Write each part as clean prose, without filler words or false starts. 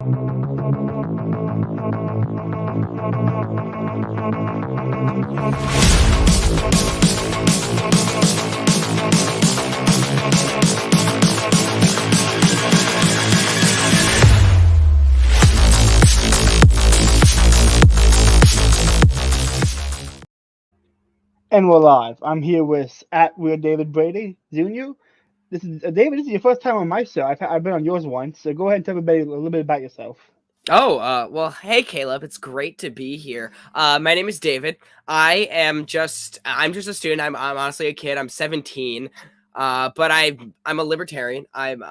And we're live. I'm here with at Weird David Brady Jr. This is David. This is your first time on my show. I've been on yours once, so go ahead and tell everybody a little bit about yourself. Well, hey, Caleb. It's great to be here. My name is David. I'm just a student. I'm honestly a kid. I'm 17. But I'm a libertarian. I'm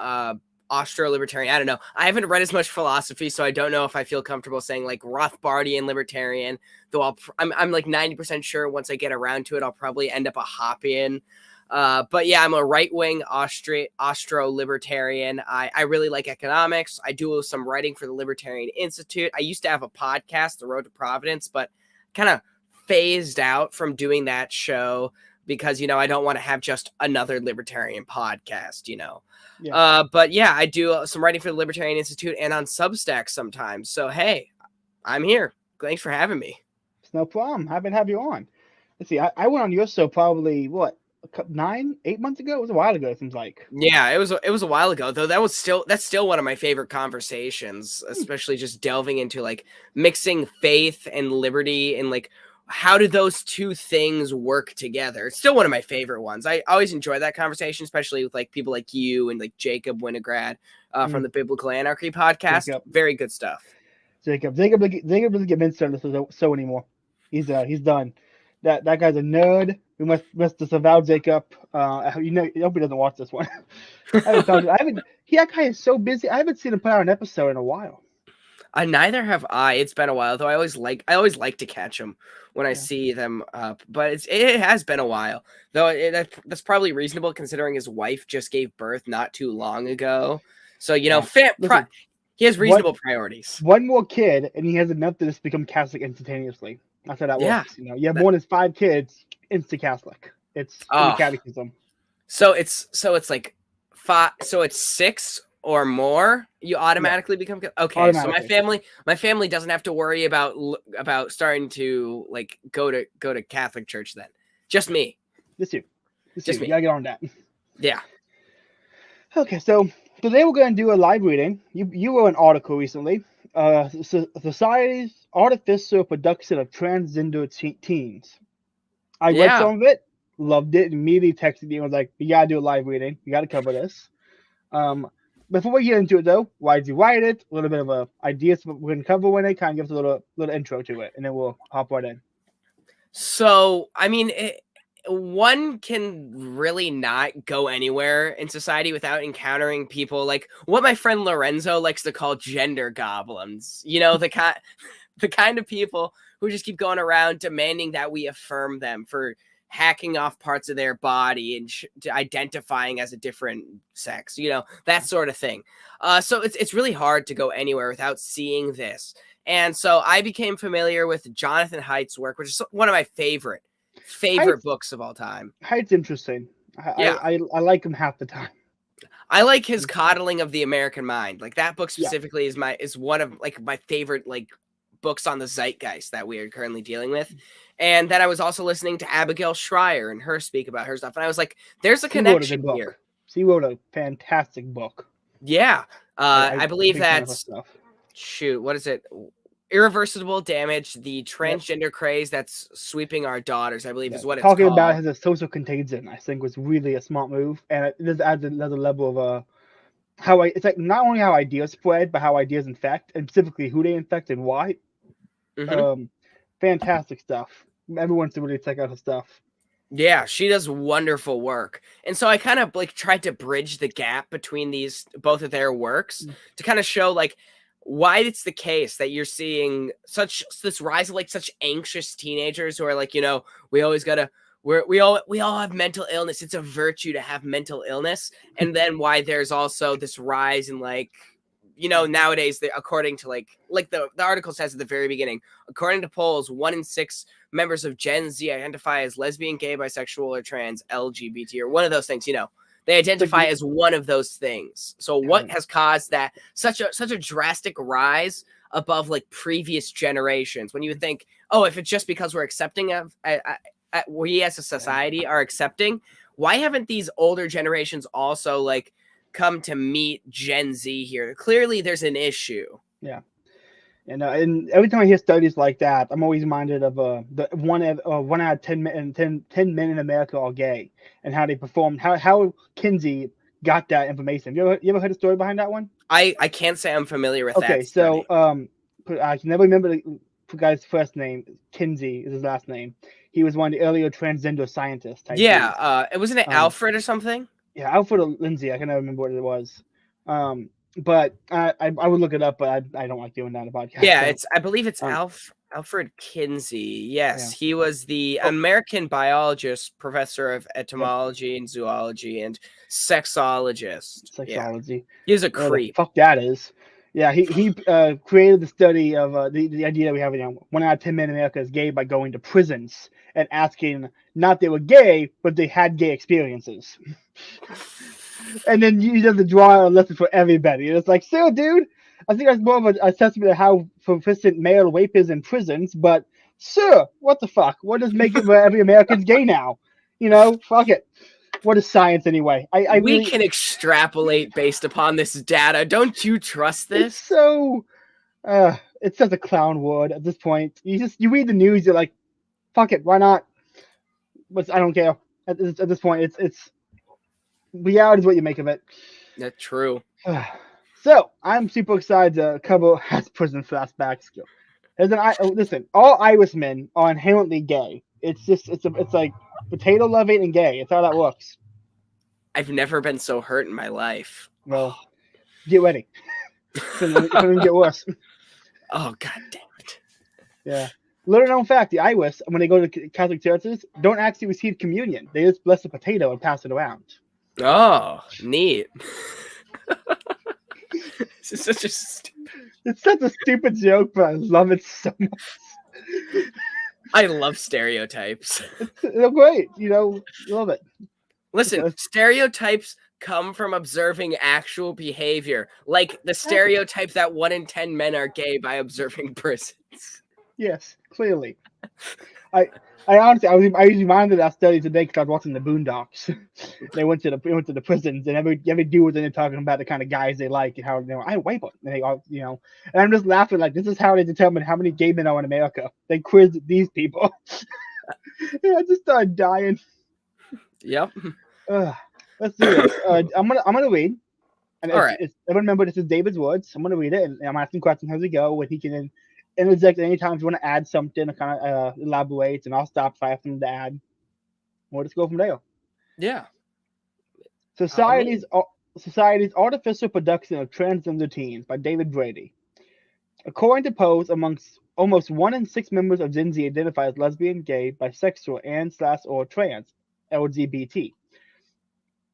Austro-libertarian. I don't know. I haven't read as much philosophy, so I don't know if I feel comfortable saying like Rothbardian libertarian. Though I'm like 90% sure once I get around to it, I'll probably end up a Hoppian. But yeah, I'm a right-wing Austro-libertarian. I really like economics. I do some writing for the Libertarian Institute. I used to have a podcast, The Road to Providence, but kind of phased out from doing that show because, I don't want to have just another libertarian podcast, Yeah. But yeah, I do some writing for the Libertarian Institute and on Substack sometimes. So, hey, I'm here. Thanks for having me. It's no problem. Happy to have you on. Let's see. I went on your show probably 8 months ago. It was a while ago. It seems like. Yeah, it was a while ago though. That's still one of my favorite conversations, especially just delving into like mixing faith and liberty and like how do those two things work together. It's still one of my favorite ones. I always enjoy that conversation, especially with like people like you and like Jacob Winograd from the Biblical Anarchy podcast. Jacob. Very good stuff. Jacob doesn't get mentioned on the show anymore. He's done. That guy's a nerd. We must disavow Jacob. I hope he doesn't watch this one. That guy is so busy. I haven't seen him put out an episode in a while. Neither have I. It's been a while though. I always like to catch them when I see them up, but it has been a while though. That's probably reasonable considering his wife just gave birth not too long ago. So he has reasonable priorities. One more kid, and he has enough to just become Catholic instantaneously. That's how that works. You have more than 5 kids, instant Catholic. It's in the catechism. So it's like 5. So it's 6 or more. You automatically become okay. So my family doesn't have to worry about starting to like go to Catholic church then. Just me. Just you. Just me. You gotta get on that. Yeah. Okay, so today we're going to do a live reading. You wrote an article recently. Society's artificial production of transgender teens. I read some of it, loved it, immediately texted me and was like, "You gotta do a live reading. You gotta cover this." Before we get into it though, why did you write it? A little bit of a ideas we're gonna cover when it kind of gives a little intro to it, and then we'll hop right in. So I mean, one can really not go anywhere in society without encountering people like what my friend Lorenzo likes to call gender goblins. The kind of people who just keep going around demanding that we affirm them for hacking off parts of their body and identifying as a different sex, that sort of thing. So it's really hard to go anywhere without seeing this. And so I became familiar with Jonathan Haidt's work, which is one of my favorite books of all time. Haidt's interesting. I like him half the time. I like his coddling of the American mind. Like that book specifically is one of like my favorite like books on the zeitgeist that we are currently dealing with. And then I was also listening to Abigail Schreier and her speak about her stuff. And I was like, there's a connection here. She wrote a fantastic book. Yeah. I believe that's what is it? Irreversible Damage, the transgender craze that's sweeping our daughters, I believe is what it's called. Talking about it as a social contagion, I think was really a smart move. And it just adds another level of it's like not only how ideas spread, but how ideas infect, and specifically who they infect and why. Fantastic stuff. Everyone should really check out her stuff. Yeah, she does wonderful work. And so I kind of like tried to bridge the gap between both of their works to kind of show like why it's the case that you're seeing this rise of like such anxious teenagers who are like, we always gotta we all have mental illness. It's a virtue to have mental illness. And then why there's also this rise in like, nowadays, according to like the article says at the very beginning, according to polls, 1 in 6 members of Gen Z identify as lesbian, gay, bisexual, or trans, LGBT, or one of those things. They identify like, as one of those things. So what has caused that such a drastic rise above like previous generations? When you would think, oh, if it's just because we're accepting of we as a society are accepting, why haven't these older generations also like come to meet Gen Z here? Clearly, there's an issue. Yeah. And every time I hear studies like that, I'm always reminded of the one out of 10 men, 10 men in America are gay, and how they performed, how Kinsey got that information. You ever heard the story behind that one? I can't say I'm familiar with Okay, that study. so I can never remember the guy's first name. Kinsey is his last name. He was one of the earlier transgender scientists type dudes. Yeah, it wasn't it Alfred or something? Yeah, Alfred or Lindsay. I can never remember what it was. But I would look it up, but I don't like doing that on a podcast. Yeah, so. I believe it's Alfred Kinsey. Yes, he was the American biologist, professor of etymology and zoology, and sexologist. Sexology. Yeah. He was a creep. Fuck that is. Yeah, he created the study of the idea that we have, 1 out of 10 men in America is gay by going to prisons and asking not they were gay, but they had gay experiences. And then you have to draw a lesson for everybody. And it's like, so, dude, I think that's more of an assessment of how proficient male rape is in prisons. But, sir, what the fuck? What does make it where every American's gay now? Fuck it. What is science anyway? We can extrapolate based upon this data. Don't you trust this? It's such a clown word at this point. You read the news, you're like, fuck it, why not? But I don't care. At this point, it's reality is what you make of it. That's true. So I'm super excited to cover has prison flashbacks. Listen, all Irishmen are inherently gay. It's like potato loving and gay. It's how that works. I've never been so hurt in my life. Well, get ready. It's gonna get worse. Oh, god damn it. Yeah. Little known fact, the Irish, when they go to Catholic churches, don't actually receive communion. They just bless a potato and pass it around. Oh, neat. It's such a stupid joke, but I love it so much. I love stereotypes. They're great, love it. Listen, stereotypes come from observing actual behavior, like the stereotype that 1 in 10 men are gay by observing prisons. Yes, clearly. I honestly, I was reminded of that study today because I was watching the Boondocks. They went to the prisons, and every dude was in there talking about the kind of guys they like and how I wipe them, and they all and I'm just laughing like this is how they determine how many gay men are in America. They quiz these people. I just started dying. Yep. Let's do this. I'm gonna read. And all right. Remember, this is David's words. I'm gonna read it, and I'm asking questions as we go. Where he can interject anytime if you want to add something or kind of elaborate, and I'll stop if I have something to add. We'll just go from there. Yeah. Society's Artificial Production of Transgender Teens by David Brady. According to polls, amongst almost 1 in 6 members of Gen Z identify as lesbian, gay, bisexual, and/or trans, LGBT.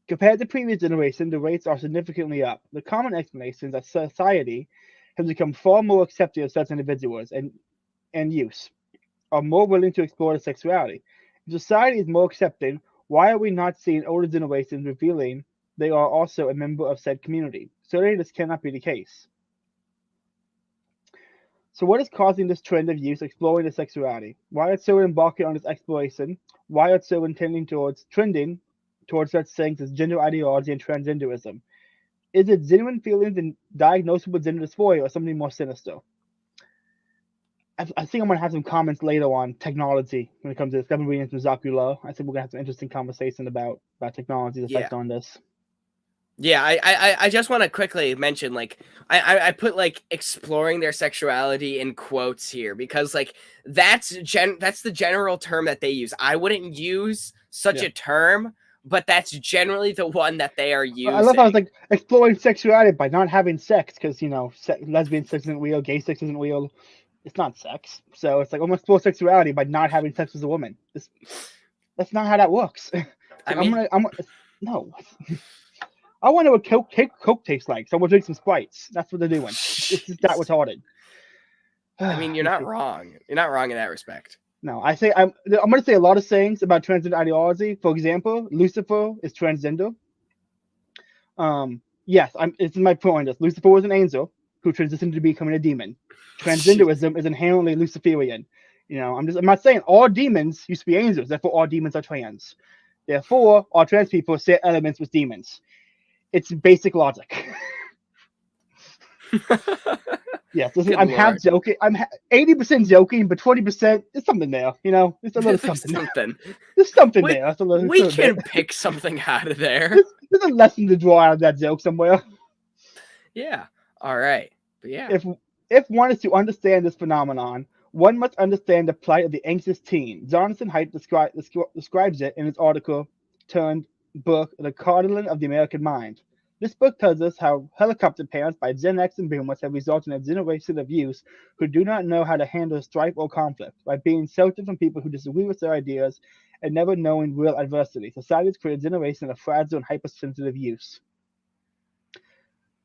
Compared to previous generations, the rates are significantly up. The common explanation is that society has become far more accepting of such individuals and use, are more willing to explore their sexuality. If society is more accepting, why are we not seeing older generations revealing they are also a member of said community? Certainly this cannot be the case. So what is causing this trend of youth exploring their sexuality? Why are children embarking on this exploration? Why are children trending towards such things as gender ideology and transgenderism? Is it genuine feelings and diagnosable gender dysphoria or something more sinister? I think I'm going to have some comments later on technology when it comes to this. I've been reading some Zachary Lowe. I think we're going to have some interesting conversation about technology's effect on this. Yeah, I just want to quickly mention, like, I put, like, exploring their sexuality in quotes here because, like, that's the general term that they use. I wouldn't use such a term, but that's generally the one that they are using. I love how it's like exploring sexuality by not having sex because, lesbian sex isn't real, gay sex isn't real. It's not sex. So it's like, I'm going to explore sexuality by not having sex with a woman. That's not how that works. No. I want to know what Coke tastes like, so I'm going to drink some Sprites. That's what they're doing. It's just that retarded. I mean, you're not wrong. You're not wrong in that respect. No, I'm going to say a lot of things about transgender ideology. For example, Lucifer is transgender. Yes, it's my point. Is Lucifer was an angel who transitioned to becoming a demon. Shit. Transgenderism is inherently Luciferian. I'm not saying all demons used to be angels. Therefore, all demons are trans. Therefore, all trans people share elements with demons. It's basic logic. Yes, Good I'm half lord. joking. I'm 80% joking, but 20% there's something there. It's a little There's something. something. There's something We there. That's a we little bit. can pick something out of there. There's a lesson to draw out of that joke somewhere. Yeah. All right. But yeah. If one is to understand this phenomenon, one must understand the plight of the anxious teen. Jonathan Haidt describes it in his article turned book, The Cardinal of the American Mind. This book tells us how helicopter parents by Gen X and Boomers have resulted in a generation of youths who do not know how to handle strife or conflict. By being sheltered from people who disagree with their ideas and never knowing real adversity, society has created a generation of fragile and hypersensitive youths.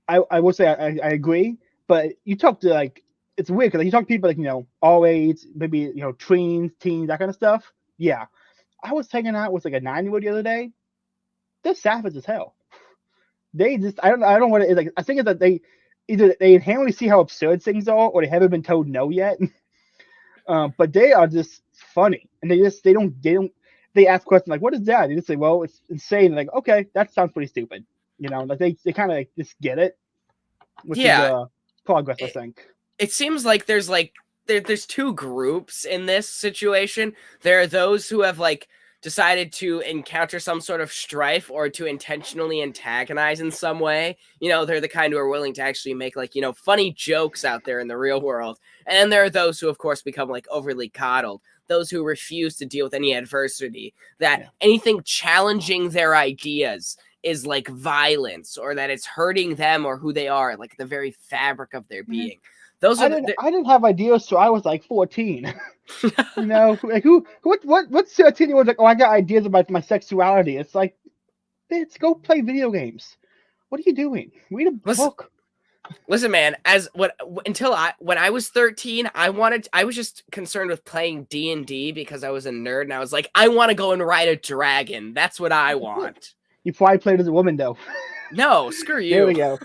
I will say I agree, but you talk to it's weird because you talk to people all age, maybe teens, that kind of stuff. Yeah, I was hanging out with a 9-year-old the other day. They're savage as hell. They just I don't know what it is. I think it's that either they inherently see how absurd things are, or they haven't been told no yet. But they are just funny, and they ask questions like, "What is that?" They just say, "Well, it's insane." Like, okay, that sounds pretty stupid. Like they kind of just get it, which is Yeah. progress, I It, think. it seems like there's two groups in this situation. There are those who have decided to encounter some sort of strife or to intentionally antagonize in some way. They're the kind who are willing to actually make funny jokes out there in the real world. And there are those who of course become overly coddled, those who refuse to deal with any adversity, that anything challenging their ideas is violence, or that it's hurting them or who they are, the very fabric of their being. Those are I didn't have ideas till I was 14. What 13-year-old like, oh, I got ideas about my sexuality. It's like, bitch, go play video games. What are you doing? Read a book. Listen, man, when I was 13, I was just concerned with playing D&D because I was a nerd, and I was like, I want to go and ride a dragon. That's what I want. You probably played as a woman though. No, screw you. There we go.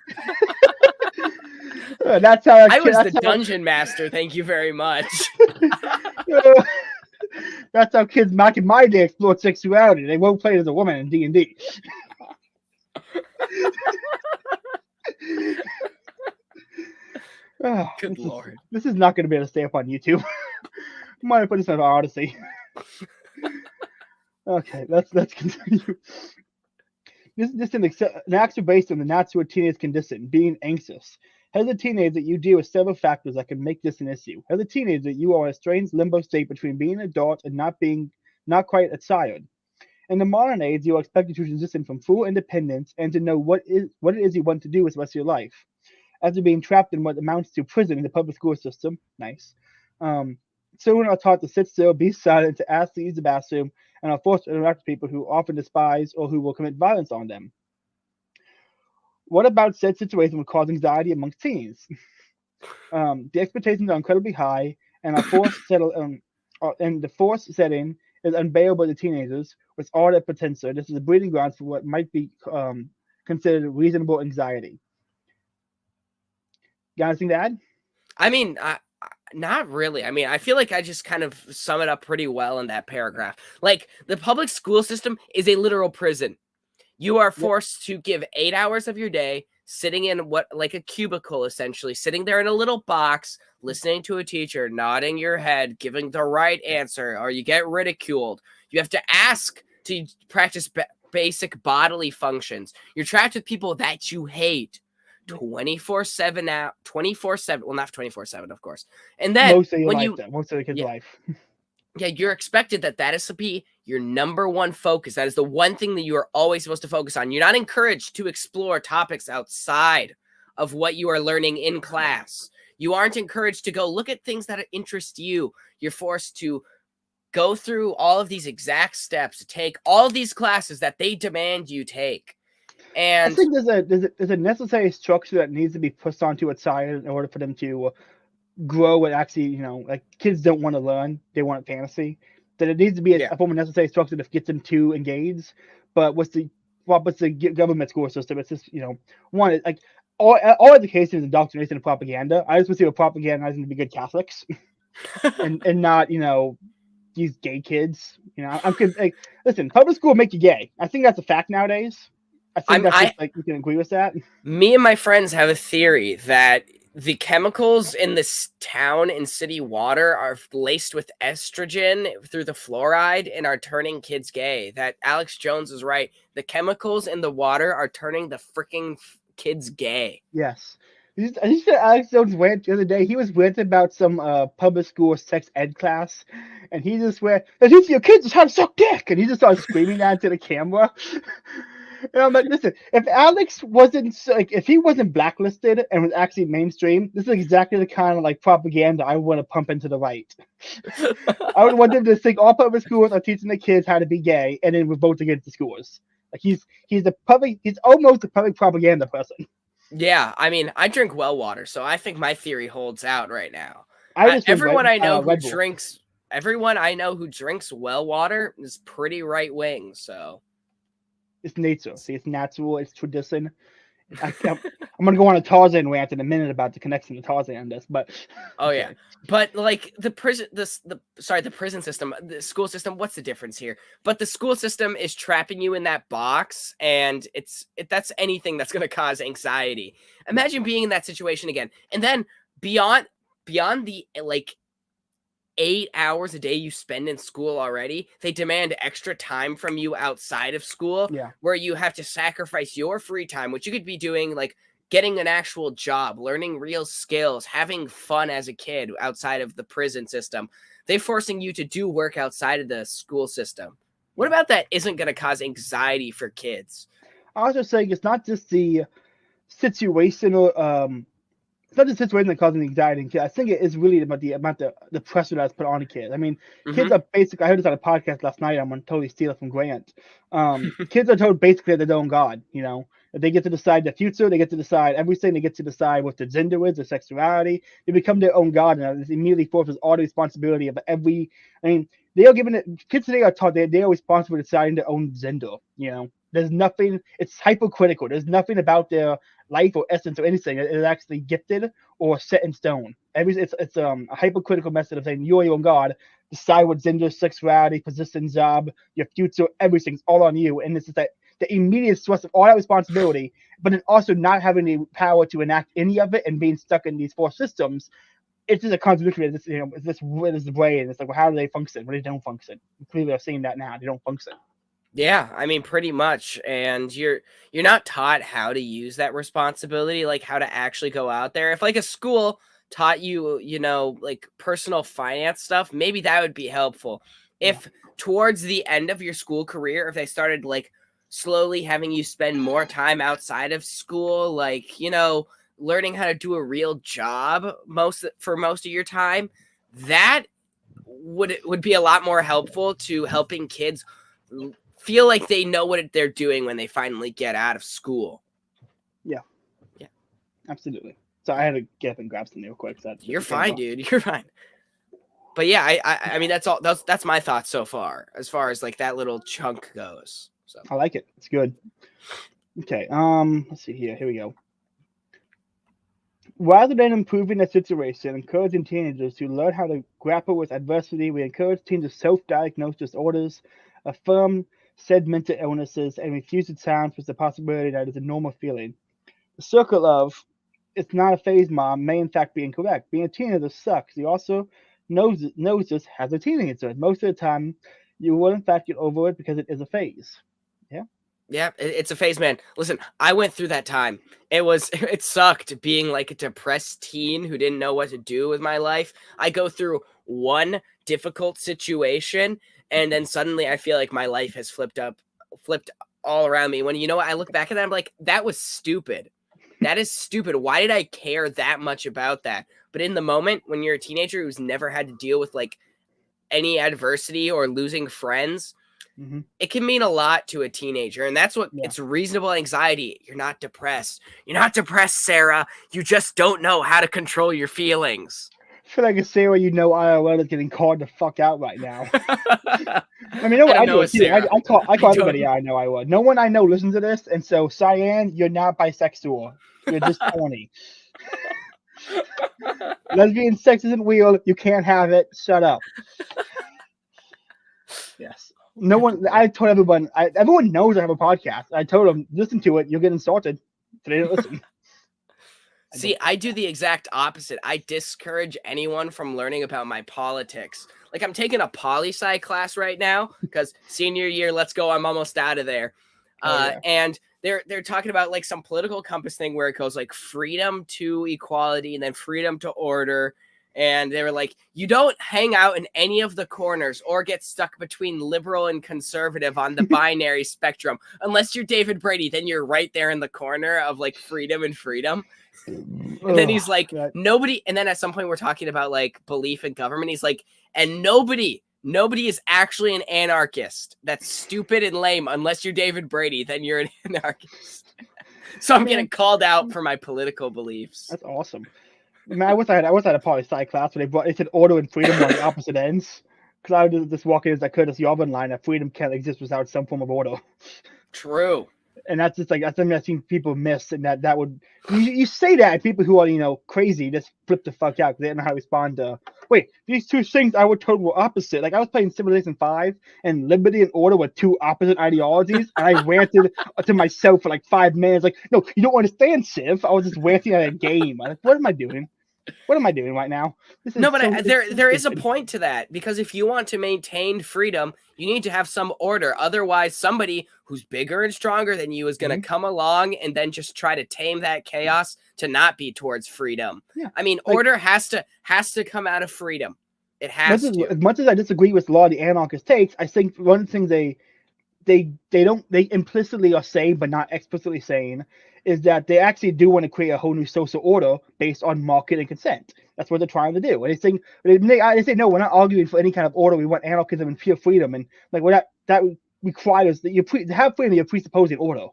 That's how I was the dungeon master. Thank you very much. That's how kids back in my day explored sexuality. They won't play as a woman in D&D. Good lord. This is not going to be able to stay up on YouTube. I might put this on Odyssey. Okay, let's continue. This is an action based on the natural teenage condition, being anxious. As a teenager, you deal with several factors that can make this an issue. As a teenager, you are in a strange limbo state between being an adult and not quite a child. In the modern age, you are expected to transition from full independence and to know what it is you want to do with the rest of your life. After being trapped in what amounts to prison in the public school system, nice. Children are taught to sit still, be silent, to ask to use the bathroom, and are forced to interact with people who often despise or who will commit violence on them. What about said situation will cause anxiety amongst teens? The expectations are incredibly high, and the forced setting is unbearable to teenagers with all their potential. This is a breeding ground for what might be considered reasonable anxiety. Got anything to add? I mean, not really. I mean, I feel like I just kind of sum it up pretty well in that paragraph. The public school system is a literal prison. You are forced to give 8 hours of your day sitting in a cubicle, essentially, sitting there in a little box, listening to a teacher, nodding your head, giving the right answer, or you get ridiculed. You have to ask to practice basic bodily functions. You're trapped with people that you hate 24/7 out, 24/7. Well, not 24/7, of course. And then most of your life, most of the kid's life. Yeah, you're expected that is to be your number one focus. That is the one thing that you are always supposed to focus on. You're not encouraged to explore topics outside of what you are learning in class. You aren't encouraged to go look at things that interest you. You're forced to go through all of these exact steps to take all of these classes that they demand you take. And I think there's a necessary structure that needs to be pushed onto a child in order for them to grow and actually, kids don't want to learn, they want fantasy. That it needs to be a form of necessary structure that gets them to engage. But with the well, it's the government school system. It's just, one, like, all education is indoctrination and propaganda. I just want to see we're propagandizing to be good Catholics and not, these gay kids. Like, listen, public school will make you gay. I think that's a fact nowadays. I think that's just, like, you can agree with that. Me and my friends have a theory that the chemicals in this town and city water are laced with estrogen through the fluoride and are turning kids gay. That Alex Jones is right. The chemicals in the water are turning the freaking kids gay. Yes. I just said Alex Jones rant the other day. He was ranting about some public school sex ed class, and he just went, "Teach your kids how to suck dick," and he just started screaming that into the camera. And I'm like, listen, if Alex wasn't like, if he wasn't blacklisted and was actually mainstream, this is exactly the kind of like propaganda I want to pump into the right. I would want them to think all public schools are teaching the kids how to be gay, and then vote against the schools. Like he's almost a public propaganda person. Yeah, I mean, I drink well water, so I think my theory holds out right now. Everyone I know who drinks well water is pretty right wing. So it's nature. See, it's natural. It's tradition. I'm gonna go on a Tarzan rant in a minute about the connection to Tarzan in this, but yeah, but like the prison system, the school system, what's the difference here? But the school system is trapping you in that box, and that's anything that's gonna cause anxiety. Imagine being in that situation again, and then beyond the like 8 hours a day you spend in school already, they demand extra time from you outside of school, where you have to sacrifice your free time, which you could be doing like getting an actual job, learning real skills, having fun as a kid outside of the prison system. They're forcing you to do work outside of the school system. What about that isn't going to cause anxiety for kids? I was just saying it's not just the situational it's not the situation that causes anxiety in kids. I think it is really about the pressure that's put on the kids. I mean, kids are basically, I heard this on a podcast last night. I'm going to totally steal it from Grant. Kids are told basically they're their own God, They get to decide the future. They get to decide everything. They get to decide what their gender is, their sexuality. They become their own God, and this immediately forces all the responsibility of they are given it. Kids today are taught they are responsible for deciding their own gender, There's nothing, it's hypocritical. There's nothing about their life or essence or anything that is actually gifted or set in stone. It's a hypocritical method of saying you're your own God, decide what gender, sexuality, position, job, your future, everything's all on you. And this is that the immediate stress of all that responsibility, but then also not having the power to enact any of it and being stuck in these four systems. It's just a contradiction. It's this what is the brain? It's like, well, how do they function? Well, they don't function. Clearly, are seeing that now. They don't function. Yeah, I mean, pretty much. And you're not taught how to use that responsibility, like how to actually go out there. If like a school taught you, like personal finance stuff, maybe that would be helpful. If towards the end of your school career, if they started like slowly having you spend more time outside of school, like, learning how to do a real job for most of your time, that would be a lot more helpful to helping kids feel like they know what they're doing when they finally get out of school. Yeah, absolutely. So I had to get up and grab something real quick. You're fine, dude. You're fine. But yeah, I mean that's all. That's my thoughts so far, as far as like that little chunk goes. So I like it. It's good. Okay. Let's see here. Here we go. Rather than improving the situation, encouraging teenagers to learn how to grapple with adversity, we encourage teens to self-diagnose disorders, affirm said mental illnesses, and refuse to challenge with the possibility that it's a normal feeling. The circle of "it's not a phase, mom" may in fact be incorrect. Being a teenager sucks. You also knows this as a teenager. Most of the time, you will in fact get over it because it is a phase. Yeah, it's a phase, man. Listen, I went through that time. It sucked being like a depressed teen who didn't know what to do with my life. I go through one difficult situation, and then suddenly I feel like my life has flipped all around me. When I look back at that, I'm like, that was stupid. That is stupid. Why did I care that much about that? But in the moment, when you're a teenager who's never had to deal with like any adversity or losing friends, it can mean a lot to a teenager. And that's what it's reasonable anxiety. You're not depressed. You're not depressed, Sarah. You just don't know how to control your feelings. feel like a Sarah IRL is getting called the fuck out right now. I mean, I don't I know do a it too. Sarah. I call I everybody don't. I know I would. No one I know listens to this, and so Cyan, you're not bisexual. You're just horny. Lesbian sex isn't real. You can't have it. Shut up. Yes. No one. I told everyone. Everyone knows I have a podcast. I told them, listen to it. You'll get insulted. So they didn't listen. See, I do the exact opposite. I discourage anyone from learning about my politics. Like, I'm taking a poli-sci class right now because senior year, let's go. I'm almost out of there. Yeah. And they're talking about like some political compass thing where it goes like freedom to equality and then freedom to order. And they were like, you don't hang out in any of the corners or get stuck between liberal and conservative on the binary spectrum. Unless you're David Brady, then you're right there in the corner of like freedom and freedom. And then he's like, nobody. And then at some point we're talking about like belief in government. He's like, and nobody is actually an anarchist. That's stupid and lame. Unless you're David Brady, then you're an anarchist. So I'm getting called out for my political beliefs. That's awesome. Man, I wish I had a poli-sci class where they said order and freedom were on the opposite ends. Because I would just walk in as that Curtis Yarvin line that freedom can't exist without some form of order. True. And that's just like, that's something I've seen people miss. And that would, you say that, and people who are, crazy just flip the fuck out because they don't know how to respond to, wait, these two things I would total opposite. Like I was playing Civilization 5 and liberty and order were two opposite ideologies. And I ranted to myself for like 5 minutes. Like, no, you don't understand, Civ. I was just ranting at a game. I'm like, what am I doing? What am I doing right now? There is a point to that, because if you want to maintain freedom, you need to have some order. Otherwise, somebody who's bigger and stronger than you is going to come along and then just try to tame that chaos to not be towards freedom. Yeah. I mean, order has to come out of freedom. It has to. As much as I disagree with a lot of the anarchist takes, I think one of the things they implicitly are saying but not explicitly saying is that they actually do want to create a whole new social order based on market and consent. That's what they're trying to do. And they say no, we're not arguing for any kind of order. We want anarchism and pure freedom. And like that requires that to have freedom, you're presupposing order.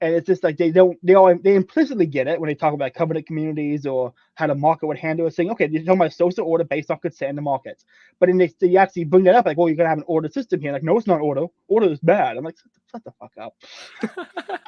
And it's just like they implicitly get it when they talk about covenant communities or how the market would handle it, saying, okay, you're talking about social order based on consent in the markets. But then they actually bring that up, like, well, you're going to have an order system here. Like, no, it's not order. Order is bad. I'm like, shut the fuck up.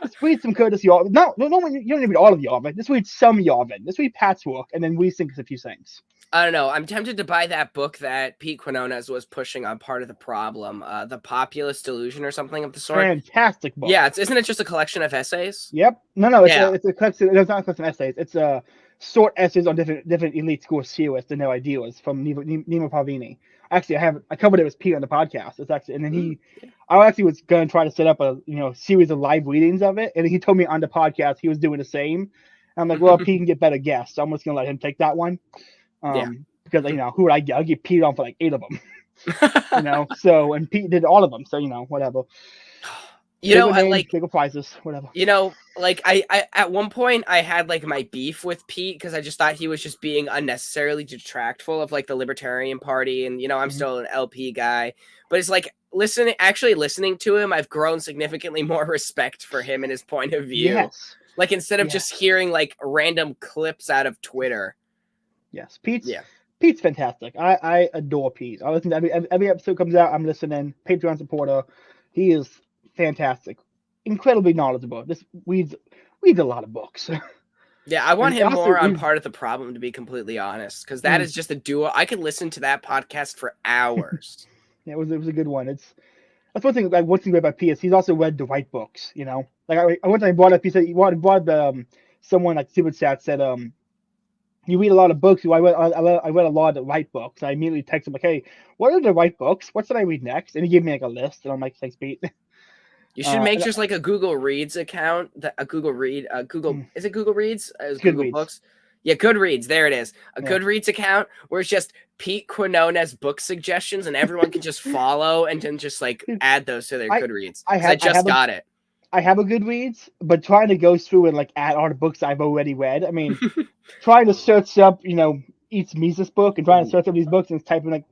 Just read some Curtis Yarvin. No, you don't need to read all of Yarvin. Just read some Yarvin. Just read Patchwork, and then we think a few things. I don't know. I'm tempted to buy that book that Pete Quinones was pushing on Part of the Problem, The Populist Delusion or something of the sort. Fantastic book. Yeah, isn't it just a collection of essays? Yep. No, it's a collection. It's not a collection of essays. It's short essays on different elite school theorists and their ideas from Nemo Pavini. Actually, I covered it with Pete on the podcast. It's actually, and then I actually was going to try to set up a series of live readings of it, and he told me on the podcast he was doing the same. And I'm like, well, Pete can get better guests, so I'm just gonna let him take that one. Because who would I get? I'll get Pete on for like 8 of them. So, and Pete did all of them, so whatever. Bigger prizes, whatever. Like I at one point I had like my beef with Pete because I just thought he was just being unnecessarily detractful of like the Libertarian Party, and I'm still an LP guy, but it's like listening to him, I've grown significantly more respect for him and his point of view. Yes. Like instead of just hearing like random clips out of Twitter. Yes, Pete's fantastic. I adore Pete. I listen to every episode comes out. I'm listening. Patreon supporter. He is fantastic, incredibly knowledgeable. This reads a lot of books. Yeah, I want him more on Part of the Problem, to be completely honest, because that is just a duo. I could listen to that podcast for hours. Yeah, it was a good one. That's one thing. Like what's great about Pete is he's also read the right books. Like I one time brought up. He said he brought someone like Super Chat said you read a lot of books. I read a lot of the right books. I immediately texted him like, hey, what are the right books? What should I read next? And he gave me like a list, and I'm like, thanks, Pete. You should make just like a Google Reads account. Is it Google Reads? Google Goodreads. Books. Yeah, Goodreads. There it is. A Goodreads account where it's just Pete Quinones book suggestions, and everyone can just follow and then just like add those to their Goodreads. I got it. I have a Goodreads, but trying to go through and like add all the books I've already read. I mean, trying to search up, each Mises book and trying to search up these books and typing like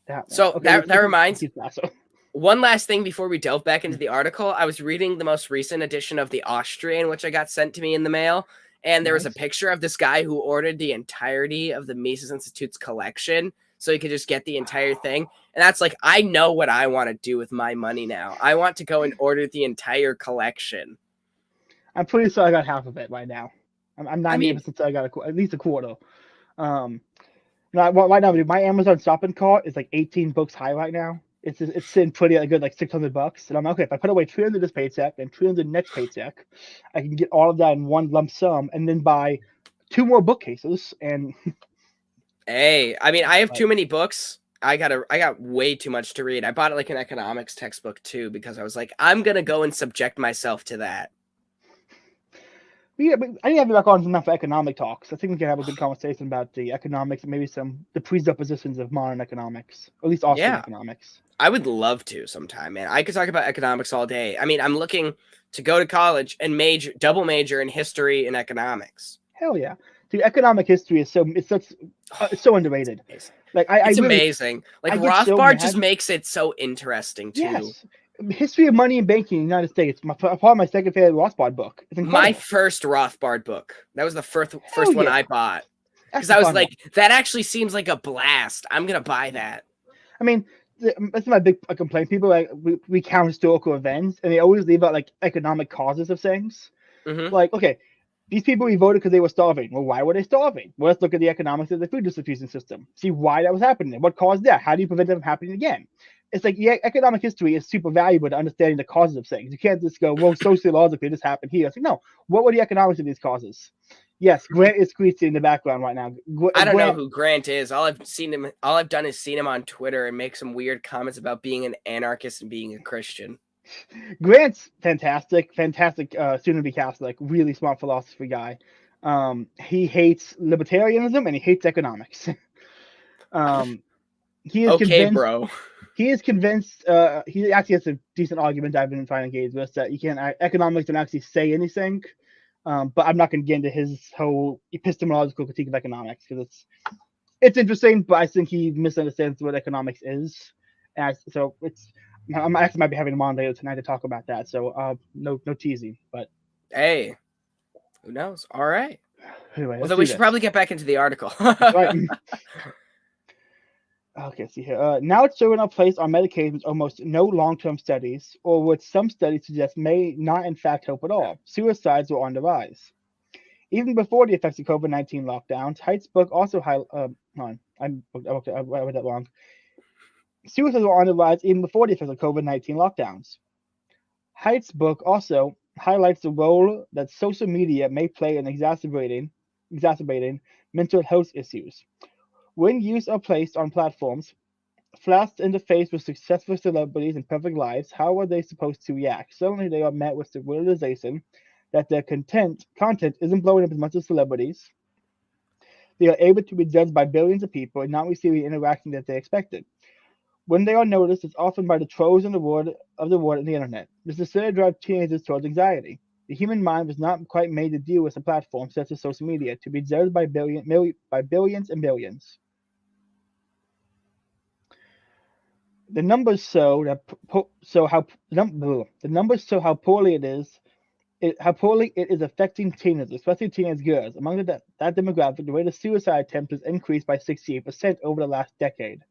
that. So okay, that reminds. One last thing before we delve back into the article. I was reading the most recent edition of The Austrian, which I got sent to me in the mail, and there was a Nice. picture of this guy who ordered the entirety of the Mises Institute's collection so he could just get the entire thing. And that's like, I know what I want to do with my money now. I want to go and order the entire collection. I'm pretty sure I got half of it right now. I'm I mean, 98% sure I got at least a quarter. Um, right now, dude, my Amazon shopping cart is like 18 books high right now. It's sitting pretty a good like $600, and I'm like, okay. If I put away 300 this paycheck and 300 next paycheck, I can get all of that in one lump sum, and then buy 2 more bookcases. And hey, I mean, I have but, too many books. I got way too much to read. I bought like an economics textbook too because I was like, I'm gonna go and subject myself to that. yeah, but I didn't have you back on enough for economic talks. I think we can have a good conversation about the economics and maybe the presuppositions of modern economics, or at least Austrian Yeah, economics. I would love to sometime, man. I could talk about economics all day. I mean, I'm looking to go to college and double major in history and economics. Hell yeah, dude! Economic history is it's so underrated. Like It's I really amazing. Like I get so Rothbard just mad. makes it so interesting too. Yes, history of money and banking in the United States. Probably my second favorite Rothbard book. It's My incredible. first Rothbard book. That was the first Hell one yeah, I bought. that's Because the I was fun like, one. that actually seems like a blast. I'm gonna buy that. I mean, that's my big complaint. People like recount historical events, and they always leave out like economic causes of things. Mm-hmm. Like, okay, these people we voted because they were starving. Well, why were they starving? Well, let's look at the economics of the food distribution system. See why that was happening. What caused that? How do you prevent it from happening again? It's like, yeah, economic history is super valuable to understanding the causes of things. You can't just go, well, sociologically this happened here. It's like, no, what were the economics of these causes? Yes, Grant is screeching in the background right now. I don't know Grant, who Grant is. All I've done is seen him on Twitter and make some weird comments about being an anarchist and being a Christian. Grant's fantastic student to be Catholic, really smart philosophy guy. He hates libertarianism and he hates economics. He is Okay, convinced. bro. He is convinced. He actually has a decent argument I've been trying to engage with that you can't economics don't actually say anything. But I'm not going to get into his whole epistemological critique of economics because it's interesting, but I think he misunderstands what economics is. So I actually might be having him on later tonight to talk about that. So no teasing, but Hey, who knows? All right. anyway, Well, then we should probably get back into the article. That's right. Okay, see here. Now it's showing up placed on medications almost no long-term studies, or what some studies suggest may not in fact help at all. Suicides were on the rise. Even before the effects of COVID-19 lockdowns, Haidt's book also hold on, I read that wrong. Suicides were on the rise even before the effects of COVID-19 lockdowns. Haidt's book also highlights the role that social media may play in exacerbating mental health issues. When youth are placed on platforms, flashed in the face with successful celebrities and perfect lives, how are they supposed to react? Suddenly they are met with the realization that their content isn't blowing up as much as celebrities. They are able to be judged by billions of people and not receiving the interaction that they expected. When they are noticed, it's often by the trolls in the world on the internet. This is said to drive teenagers towards anxiety. The human mind was not quite made to deal with a platform such as social media to be judged by billions and billions. The numbers show how poorly it is affecting teenagers, especially teenage girls. Among that demographic, the rate of suicide attempts has increased by 68% over the last decade.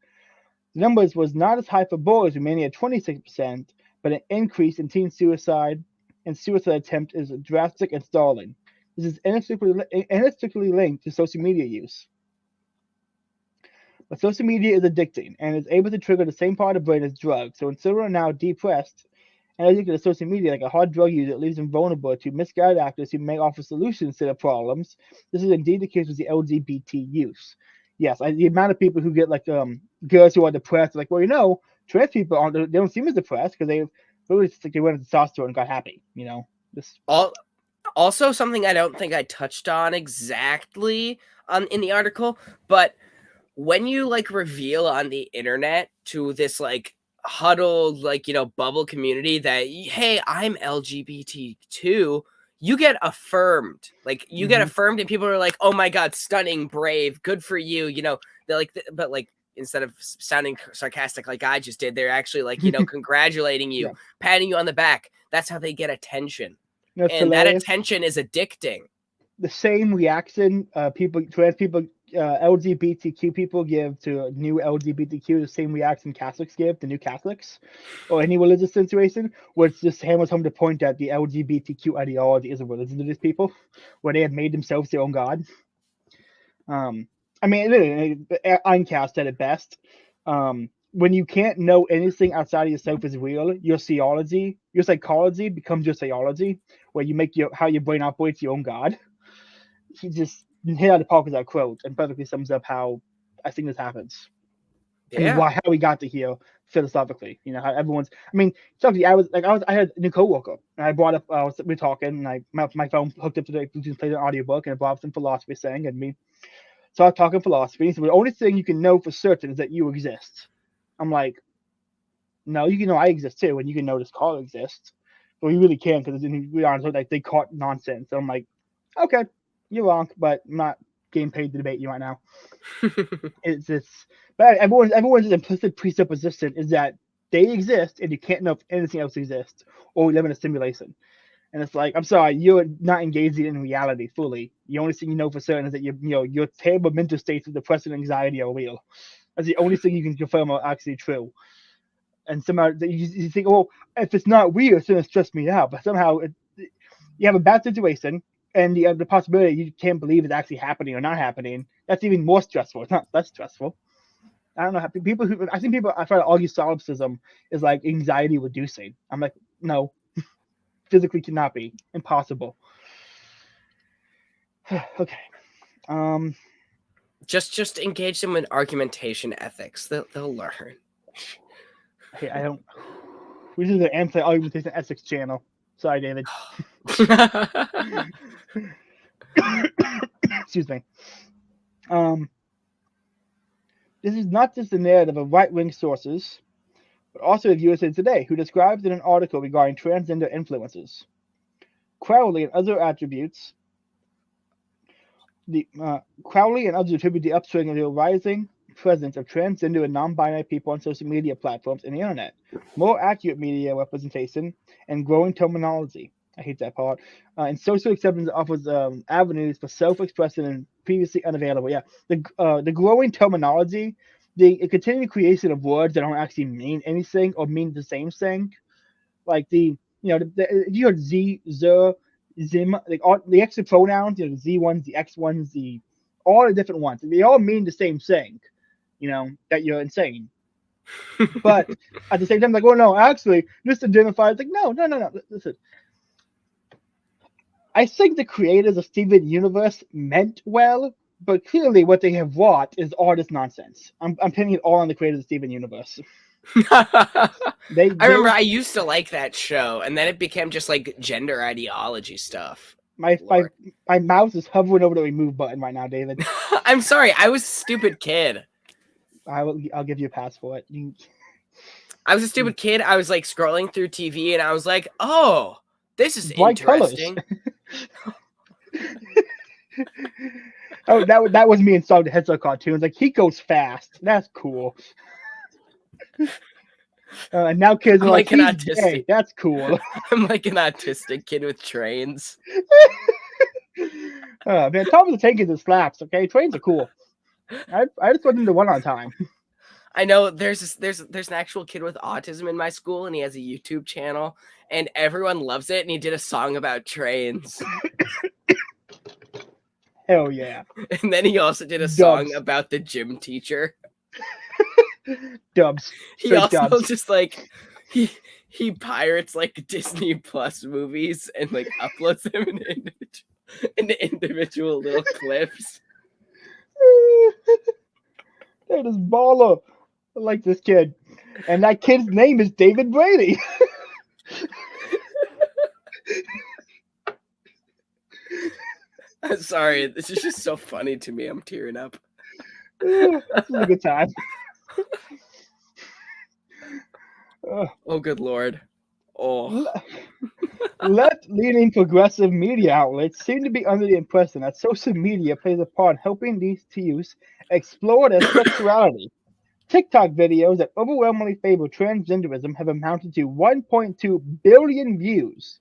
The numbers was not as high for boys, remaining at 26%, but an increase in teen suicide and suicide attempt is drastic and stalling. This is inextricably linked to social media use. But social media is addicting and is able to trigger the same part of the brain as drugs. So when children are now depressed and addicted to social media like a hard drug user, it leaves them vulnerable to misguided actors who may offer solutions to their problems. This is indeed the case with the LGBT youth. Yes, the amount of people who get like girls who are depressed, like, well, trans people they don't seem as depressed because they really just like they went to testosterone and got happy. This. Also, something I don't think I touched on exactly in the article, but when you like reveal on the internet to this like huddled bubble community that, hey, I'm LGBT too, you get affirmed. Like you get affirmed and people are like, oh my god, stunning, brave, good for you. They're like, but like instead of sounding sarcastic like I just did, they're actually like, congratulating you, Yeah. patting you on the back. That's how they get attention. That's And hilarious. that attention is addicting. the same reaction trans people, LGBTQ people give to new LGBTQ, the same reaction Catholics give to new Catholics, or any religious situation, where it's just hammers home to point that the LGBTQ ideology is a religion to these people, where they have made themselves their own god. I mean, literally, Eincast said it best. When you can't know anything outside of yourself is real, your psychology becomes your theology, where you make how your brain operates your own god. He just hit out of the park with that quote and perfectly sums up how I think this happens. And how we got to here philosophically. You know, how everyone's. I mean, something I had a new coworker, and I brought up. We were talking, and my phone hooked up to the Bluetooth, played an audiobook, and I brought up some philosophy saying, and me started talking philosophy. He said, well, the only thing you can know for certain is that you exist. I'm like, no, you can know I exist too, and you can know this car exists. But you really can't, because we are like they caught nonsense. So I'm like, okay, you're wrong, but I'm not getting paid to debate you right now. But everyone's implicit presupposition is that they exist, and you can't know if anything else exists, or we live in a simulation. And it's like, I'm sorry, you're not engaging in reality fully. The only thing you know for certain is that your terrible mental states of depression and anxiety are real. That's the only thing you can confirm are actually true. And somehow you think, well, if it's not real, it's going to stress me out. But somehow you have a bad situation, and the possibility you can't believe it's actually happening or not happening. That's even more stressful. It's not less stressful. I don't know. I think people I try to argue solipsism is like anxiety reducing. I'm like, no, physically cannot be. Impossible. Okay. Just engage them in argumentation ethics. They'll learn. Hey, I don't. We just an anti-argumentation ethics channel. Sorry, David. Excuse me. This is not just the narrative of right-wing sources, but also of USA Today, who described in an article regarding transgender influences. Crowley and other attributes. Crowley and others attribute the upswing of the rising presence of transgender and non-binary people on social media platforms and the internet, more accurate media representation, and growing terminology. I hate that part. And social acceptance offers avenues for self-expression and previously unavailable. Yeah, the growing terminology, the continued creation of words that don't actually mean anything or mean the same thing, like if you heard Z, Zer, Zim, like all the extra pronouns, the Z ones, the X ones, all the different ones, they all mean the same thing. That you're insane. But at the same time, like, oh no, actually, this identifies. Like, no. Listen, I think the creators of Steven Universe meant well, but clearly what they have wrought is all this nonsense. I'm pinning it all on the creators of Steven Universe. I remember I used to like that show, and then it became just like gender ideology stuff. My mouse is hovering over the remove button right now, David. I'm sorry, I was a stupid kid. I'll give you a pass for it. I was a stupid kid. I was like scrolling through TV, and I was like, "Oh, this is bright interesting." Oh, that was me installing the Headset cartoons. Like, he goes fast. That's cool. And now kids are like an autistic. That's cool. I'm like an autistic kid with trains. Man, Thomas the Tank Engine slaps. Okay, trains are cool. I just want them to run on time. I know there's an actual kid with autism in my school, and he has a YouTube channel, and everyone loves it. And he did a song about trains. Hell yeah! And then he also did a song about the gym teacher. Dubs. He also just like he pirates like Disney Plus movies and like uploads them in individual little clips. That is baller. I like this kid. And that kid's name is David Brady. I'm sorry. This is just so funny to me. I'm tearing up. This is a good time. Oh, good Lord. Oh. Left-leaning progressive media outlets seem to be under the impression that social media plays a part in helping these youths explore their sexuality. TikTok videos that overwhelmingly favor transgenderism have amounted to 1.2 billion views.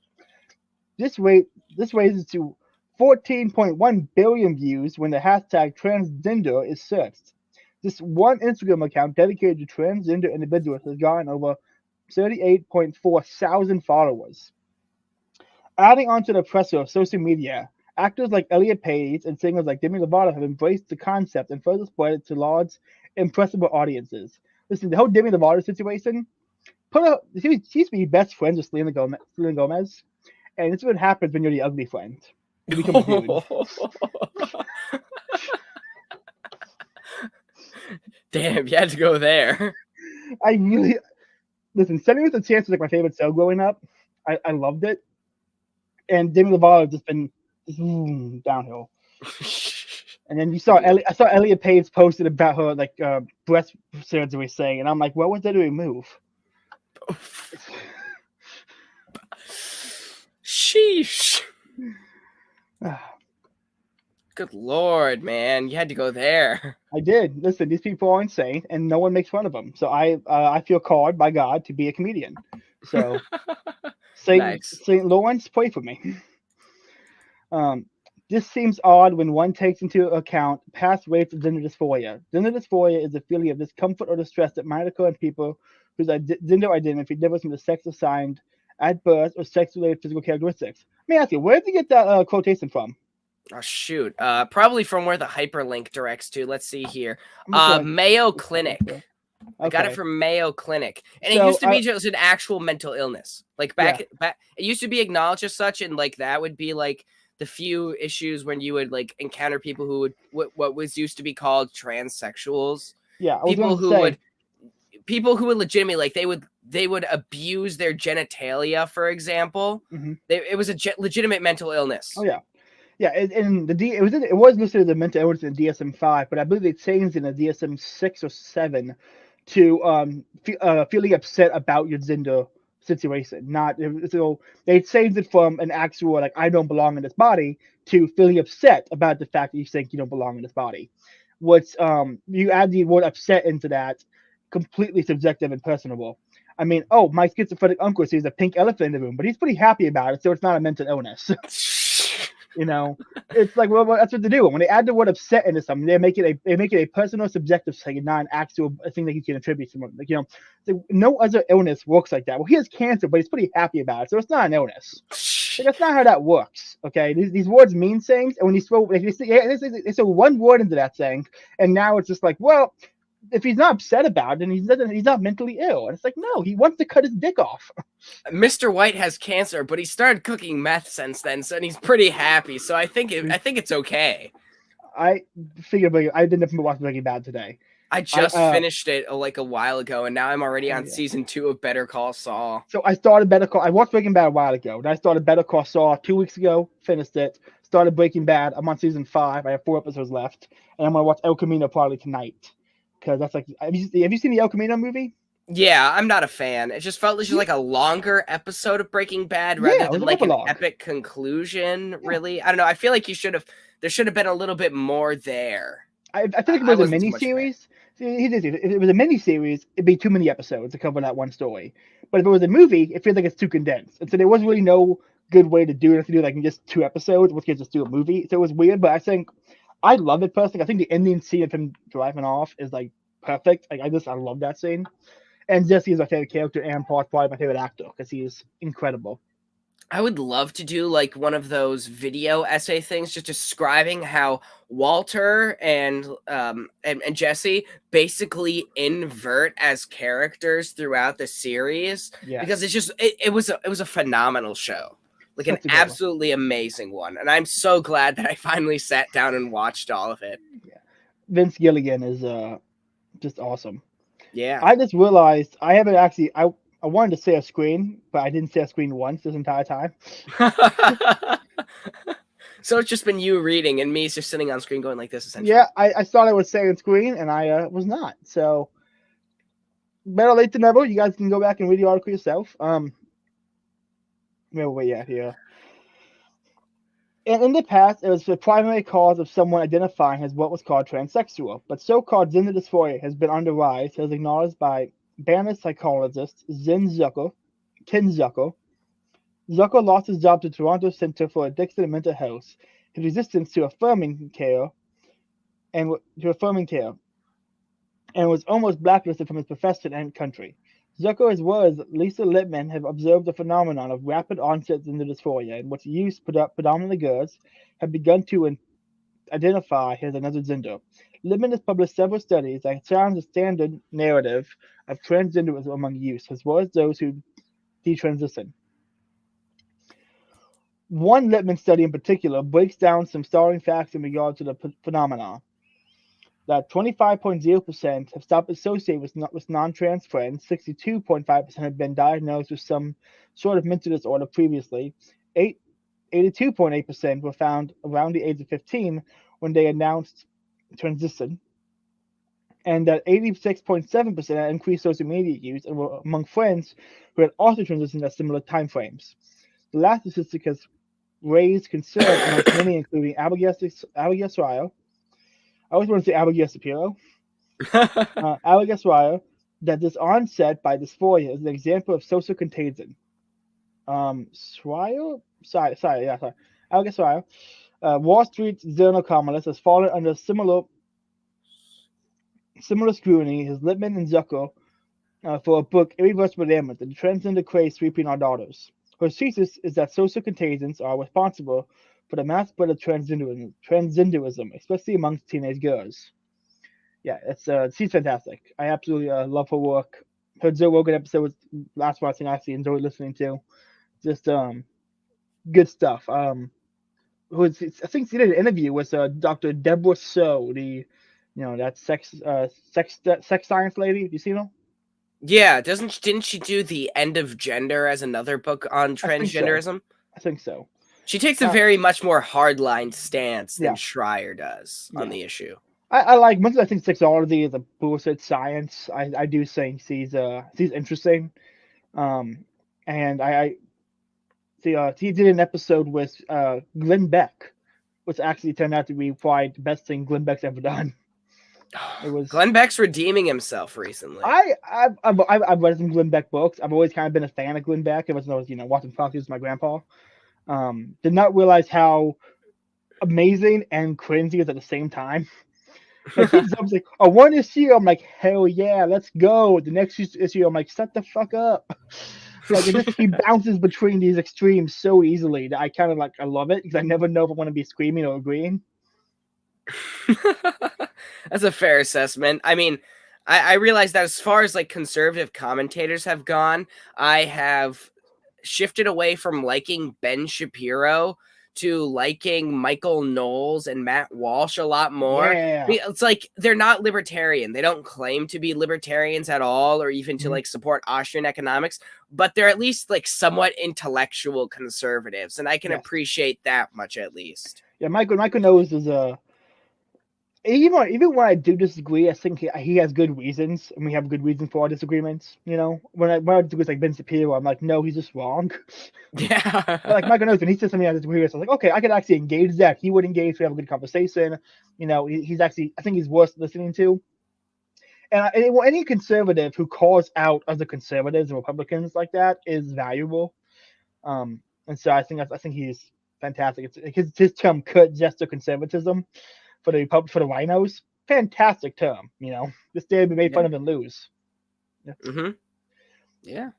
This raises to 14.1 billion views when the hashtag transgender is searched. This one Instagram account dedicated to transgender individuals has gotten over 38.4 thousand followers. Adding on to the pressure of social media, actors like Elliot Page and singers like Demi Lovato have embraced the concept and further spread it to large, impressive audiences. Listen, the whole Demi Lovato situation, she used to be best friends with Selena Gomez, and this is what happens when you're the ugly friend. You become a dude. Damn, you had to go there. I really listen. Sunny with a Chance was like my favorite show growing up. I loved it, and Demi Lovato just been downhill. And then I saw Elliot Page posted about her like breast surgery saying, and I'm like, what was that to remove? Sheesh. Good Lord, man. You had to go there. I did. Listen, these people are insane, and no one makes fun of them. So I feel called by God to be a comedian. So Saint Lawrence, pray for me. This seems odd when one takes into account past rates of gender dysphoria. Gender dysphoria is a feeling of discomfort or distress that might occur in people whose gender identity differs from the sex assigned at birth or sex-related physical characteristics. Let me ask you, where did you get that quotation from? Oh, shoot. Probably from where the hyperlink directs to. Let's see here. Mayo Clinic. Okay. I got it from Mayo Clinic. And it used to be just an actual mental illness. Like back, it used to be acknowledged as such, and like that would be like the few issues when you would like encounter people who would what was used to be called transsexuals. Yeah, people who would legitimately like they would abuse their genitalia, for example. Mm-hmm. It was a legitimate mental illness. Oh yeah. Yeah, and it was listed as a mental illness in DSM-5, but I believe they changed it in the DSM-6 or 7 to feeling upset about your gender situation. So they changed it from an actual like I don't belong in this body to feeling upset about the fact that you think you don't belong in this body. Which you add the word upset into that, completely subjective and personable. I mean, my schizophrenic uncle sees a pink elephant in the room, but he's pretty happy about it, so it's not a mental illness. You know, it's like, well, that's what they do. When they add the word upset into something, they make it a personal, subjective thing, not an actual thing that you can attribute to someone. Like, no other illness works like that. Well, he has cancer, but he's pretty happy about it, so it's not an illness. Like, that's not how that works. Okay, these words mean things, and when you throw, they throw one word into that thing, and now it's just like, well, if he's not upset about it, then he's not mentally ill. And it's like, no, he wants to cut his dick off. Mr. White has cancer, but he started cooking meth since then, and he's pretty happy. So I think it's okay. I figured I didn't watch Breaking Bad today. I just finished it like a while ago, and now I'm already on season 2 of Better Call Saul. So I started Better Call. I watched Breaking Bad a while ago, and I started Better Call Saul 2 weeks ago. Finished it. Started Breaking Bad. I'm on season 5. I have 4 episodes left, and I'm gonna watch El Camino probably tonight. Because that's like, have you seen the El Camino movie? Yeah, I'm not a fan. It just felt like a longer episode of Breaking Bad rather than like an epic conclusion. Really, I don't know. I feel like there should have been a little bit more there. I feel like it was a mini series. If it was a mini series, it'd be too many episodes to cover that one story. But if it was a movie, it feels like it's too condensed, and so there was really no good way to do it. To do like in just 2 episodes, which could just do a movie. So it was weird, but I think I love it personally. I think the ending scene of him driving off is like perfect. Like I love that scene. And Jesse is my favorite character, and Paul's probably my favorite actor because he is incredible. I would love to do like one of those video essay things, just describing how Walter and Jesse basically invert as characters throughout the series. Yeah. Because it's just it was a phenomenal show. Like an absolutely amazing one. And I'm so glad that I finally sat down and watched all of it. Yeah. Vince Gilligan is just awesome. Yeah. I just realized I haven't actually I wanted to say a screen, but I didn't say a screen once this entire time. So it's just been you reading and me just sitting on screen going like this essentially. Yeah, I thought I was saying screen and I was not. So better late than never. You guys can go back and read the article yourself. Where we at here? And in the past, it was the primary cause of someone identifying as what was called transsexual, but so-called gender dysphoria has been on the rise, as acknowledged by Banner psychologist Ken Zucker. Zucker lost his job to Toronto Center for Addiction and Mental Health. his resistance to affirming care, and was almost blacklisted from his profession and country. Zucker, as well as Lisa Lippman, have observed the phenomenon of rapid onset gender dysphoria, in which youth, predominantly girls, have begun to identify as another gender. Lippman has published several studies that challenge the standard narrative of transgenderism among youth, as well as those who detransition. One Lippman study in particular breaks down some startling facts in regard to the phenomenon. That 25.0% have stopped associating with non-trans friends, 62.5% have been diagnosed with some sort of mental disorder previously, 82.8% were found around the age of 15 when they announced transition, and that 86.7% had increased social media use and were among friends who had also transitioned at similar timeframes. The last statistic has raised concern amongst many, including Abigail Sryer. I always want to say Abigail Shapiro. Abigail Sryer, that this onset by dysphoria is an example of social contagion. Abigail Sryer, Wall Street Journal columnist, has fallen under similar scrutiny as Lippman and Zucker for a book, Irreversible Damage, the transgender craze sweeping our daughters. Her thesis is that social contagions are responsible for the mass spread of transgenderism, especially amongst teenage girls. Yeah, she's fantastic. I absolutely love her work. Her Joe Rogan episode was last one I actually enjoyed listening to. Just good stuff. I think she did an interview with Dr. Deborah So, that sex science lady. Do you see her? Yeah, didn't she do The End of Gender as another book on I think so. transgenderism? I think so. She takes a very much more hardline stance than Yeah. Schreier does on Yeah. the issue. I like much as I think sexuality is a bullshit science. I do think she's interesting. And I see he did an episode with Glenn Beck, which actually turned out to be probably the best thing Glenn Beck's ever done. It was Glenn Beck's redeeming himself recently. I've read some Glenn Beck books. I've always kind of been a fan of Glenn Beck. Ever since I was watching Fox News with my grandpa. Did not realize how amazing and cringy is at the same time. Like he jumps like, oh, one issue, I'm like, hell yeah, let's go. The next issue, I'm like, shut the fuck up. Like he bounces between these extremes so easily that I kind of I love it because I never know if I want to be screaming or agreeing. That's a fair assessment. I mean, I realize that as far as conservative commentators have gone, I have shifted away from liking Ben Shapiro to liking Michael Knowles and Matt Walsh a lot more. Yeah. It's like they're not libertarian. They don't claim to be libertarians at all or even to support Austrian economics, but they're at least somewhat intellectual conservatives, and I can appreciate that much at least. Yeah, Michael Knowles is even when I do disagree, I think he has good reasons, and we have good reasons for our disagreements. When I disagree with Ben Shapiro, I'm like, no, he's just wrong. Yeah. But Michael Knowles, when he says something I disagree with, I was like, okay, I could actually engage that. He would engage. We have a good conversation. He's actually, I think he's worth listening to. And any conservative who calls out other conservatives and Republicans like that is valuable. And so I think he's fantastic. It's his term, cut gesture conservatism. For the rhinos, fantastic term. This day we made fun of and lose. Yeah. Mm-hmm. Yeah.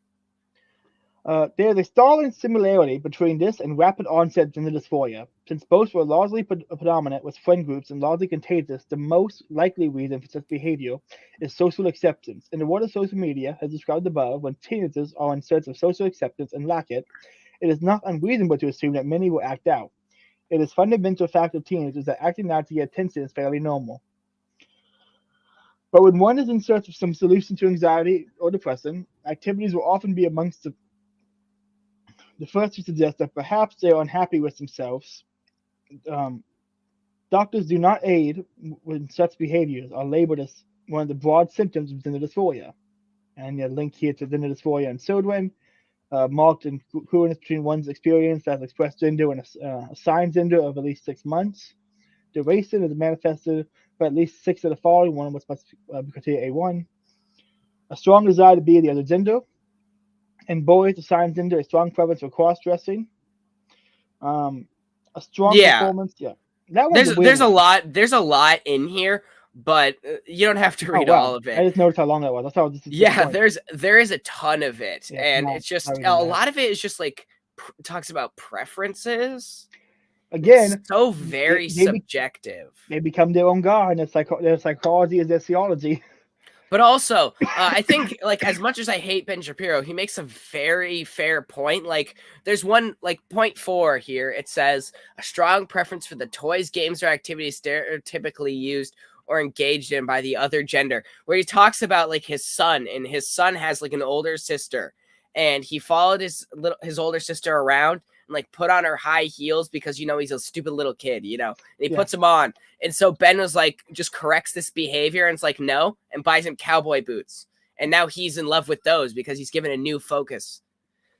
There's a startling similarity between this and rapid onset gender dysphoria. Since both were largely predominant with friend groups and largely contagious, the most likely reason for such behavior is social acceptance. In the world of social media, as described above, when teenagers are in search of social acceptance and lack it, it is not unreasonable to assume that many will act out. It is fundamental fact of teenagers that acting out to get attention is fairly normal. But when one is in search of some solution to anxiety or depression, activities will often be amongst the first to suggest that perhaps they are unhappy with themselves. Doctors do not aid when such behaviors are labeled as one of the broad symptoms of gender dysphoria. And they're linked here to gender dysphoria in children, marked in congruence between one's experience as expressed gender and assigned gender of at least 6 months. Duration is manifested by at least 6 of the following, one which must be criteria A1. A strong desire to be the other gender. In boys assigned gender, a strong preference for cross-dressing. A strong Yeah, performance. Yeah, that one's a weird there's one. a lot in here, but you don't have to Oh read all wow, of I it. just noticed how long that was. That's how Yeah, disappointing. there is a ton of it, Yeah, and not it's just reading a that. lot of it is just like talks about preferences. It's Again, so they very they, be, subjective. they become their own god, and it's like their psychology is their theology. But also, I think like as much as I hate Ben Shapiro, he makes a very fair point. Like there's one like point 4 here. It says a strong preference for the toys, games, or activities stereotypically used or engaged in by the other gender. Where he talks about like his son, and his son has like an older sister, and he followed his older sister around and like put on her high heels because he's a stupid little kid, and he Yeah, puts them on. And so Ben was like, just corrects this behavior and it's like, no, and buys him cowboy boots. And now he's in love with those because he's given a new focus.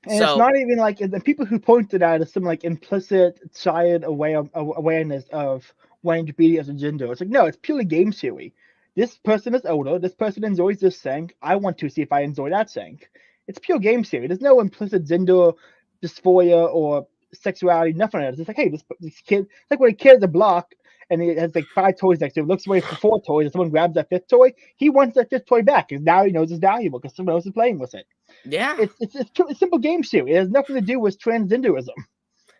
and it's So, not even like the people who pointed out is some like implicit child awareness of wanting to be as a gender. It's like no, it's purely game theory. This person is older. This person enjoys this thing. I want to see if I enjoy that thing. It's pure game theory. There's no implicit gender dysphoria or sexuality. Nothing like that. It's like hey, this kid. It's like when a kid has a block and he has like 5 toys next to him, looks away for 4 toys, and someone grabs that 5th toy. He wants that 5th toy back because now he knows it's valuable because someone else is playing with it. yeah. It's simple game theory. It has nothing to do with transgenderism.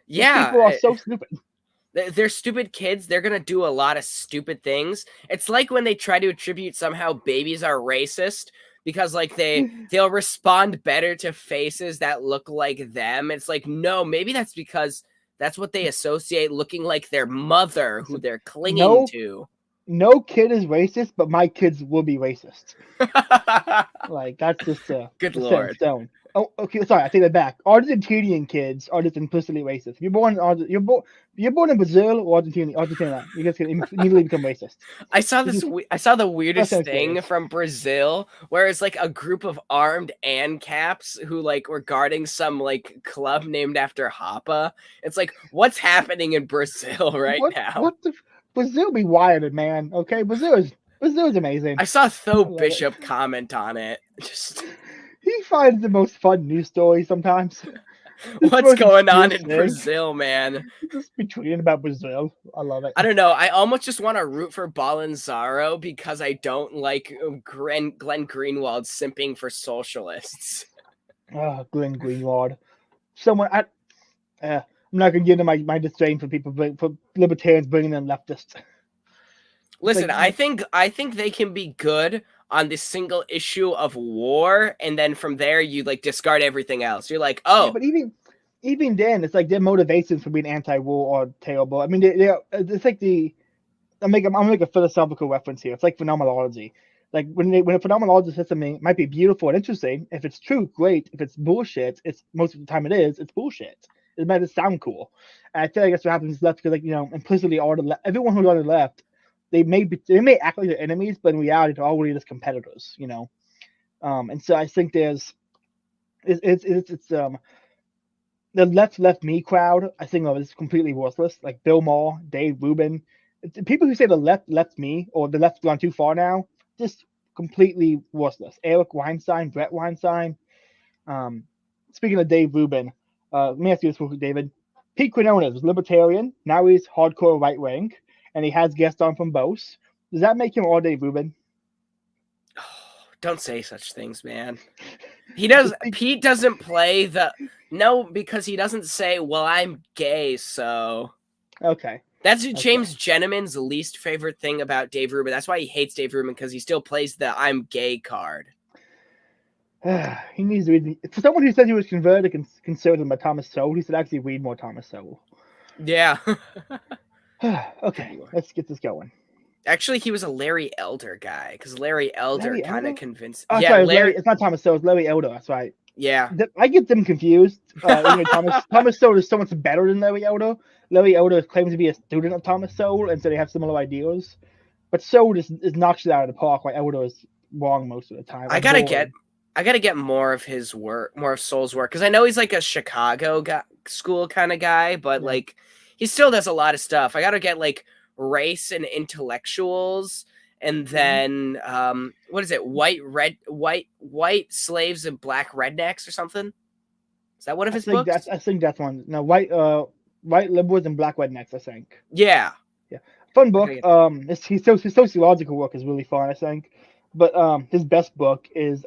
These Yeah. people are so stupid. They're stupid kids. They're going to do a lot of stupid things. It's like when they try to attribute somehow babies are racist because like they'll respond better to faces that look like them. It's like, no, maybe that's because that's what they associate looking like their mother who they're clinging No, to. no kid is racist, but my kids will be racist. Like that's just Good set in Lord. stone. Oh, okay. Sorry, I take that back. Argentinian kids are just implicitly racist. If you're born in Brazil or Argentina, you guys can immediately become racist. I saw This is I saw the that's how weirdest thing serious. from Brazil where it's like a group of armed ANCAPs who like were guarding some like club named after Hapa. It's like what's happening in Brazil right now? What the Brazil be wired, man? Okay, Brazil is amazing. I saw Tho I love it. Bishop comment on it. Just He finds the most fun news stories sometimes. Just the what's most going on obscure in thing. Brazil, man? Just be tweeting about Brazil. I love it. I don't know. I almost just want to root for Balanzaro because I don't like Glenn Greenwald simping for socialists. Oh, Glenn Greenwald. Someone I'm not gonna get into my disdain for people, for libertarians bringing in leftists. It's Listen, like, I think they can be good on this single issue of war, and then from there you like discard everything else. You're like, yeah, oh, but even then, it's like their motivations for being anti-war are terrible. I mean, it's like I'm gonna make a philosophical reference here. It's like phenomenology. Like when a phenomenologist says something, it might be beautiful and interesting. If it's true, great. If it's bullshit, it's most of the time it's bullshit. It might just sound cool. And I feel like that's what happens left because like implicitly everyone who's on the left, they may act like they're enemies, but in reality they're already just competitors. And so I think it's the left me crowd. I think of is completely worthless. Like Bill Maher, Dave Rubin, people who say the left me or the left's gone too far now, just completely worthless. Eric Weinstein, Brett Weinstein. Um, Speaking of Dave Rubin, let me ask you this real quick, David. Pete Quinones was libertarian. Now he's hardcore right wing, and he has guests on from both. Does that make him all Dave Rubin? don't say such things, man. Pete doesn't play the no because he doesn't say, "Well, I'm gay," so Okay. that's James Gentleman's least favorite thing about Dave Rubin. That's why he hates Dave Rubin because he still plays the "I'm gay" card. He needs to read. For someone who said he was converted conservative by Thomas Sowell, he should actually read more Thomas Sowell. Yeah. Okay, let's get this going. Actually, he was a Larry Elder guy because Larry Elder kind of convinced. Oh, yeah, sorry, Larry. It's not Thomas Sowell. It's Larry Elder. That's right. Yeah, I get them confused. Thomas Sowell is so much better than Larry Elder. Larry Elder claims to be a student of Thomas Sowell, and so they have similar ideas. But Sowell is knocks it out of the park, while Elder is wrong most of the time. I gotta get more of his work, more of Soul's work, because I know he's like a Chicago school kind of guy, but like he still does a lot of stuff. I gotta get like race and intellectuals, and then what is it? White slaves and black rednecks or something? Is that one of his books? I think that's one. No, white white liberals and black rednecks, I think. Yeah. Yeah, fun book. Okay. His sociological work is really fun, I think. But his best book is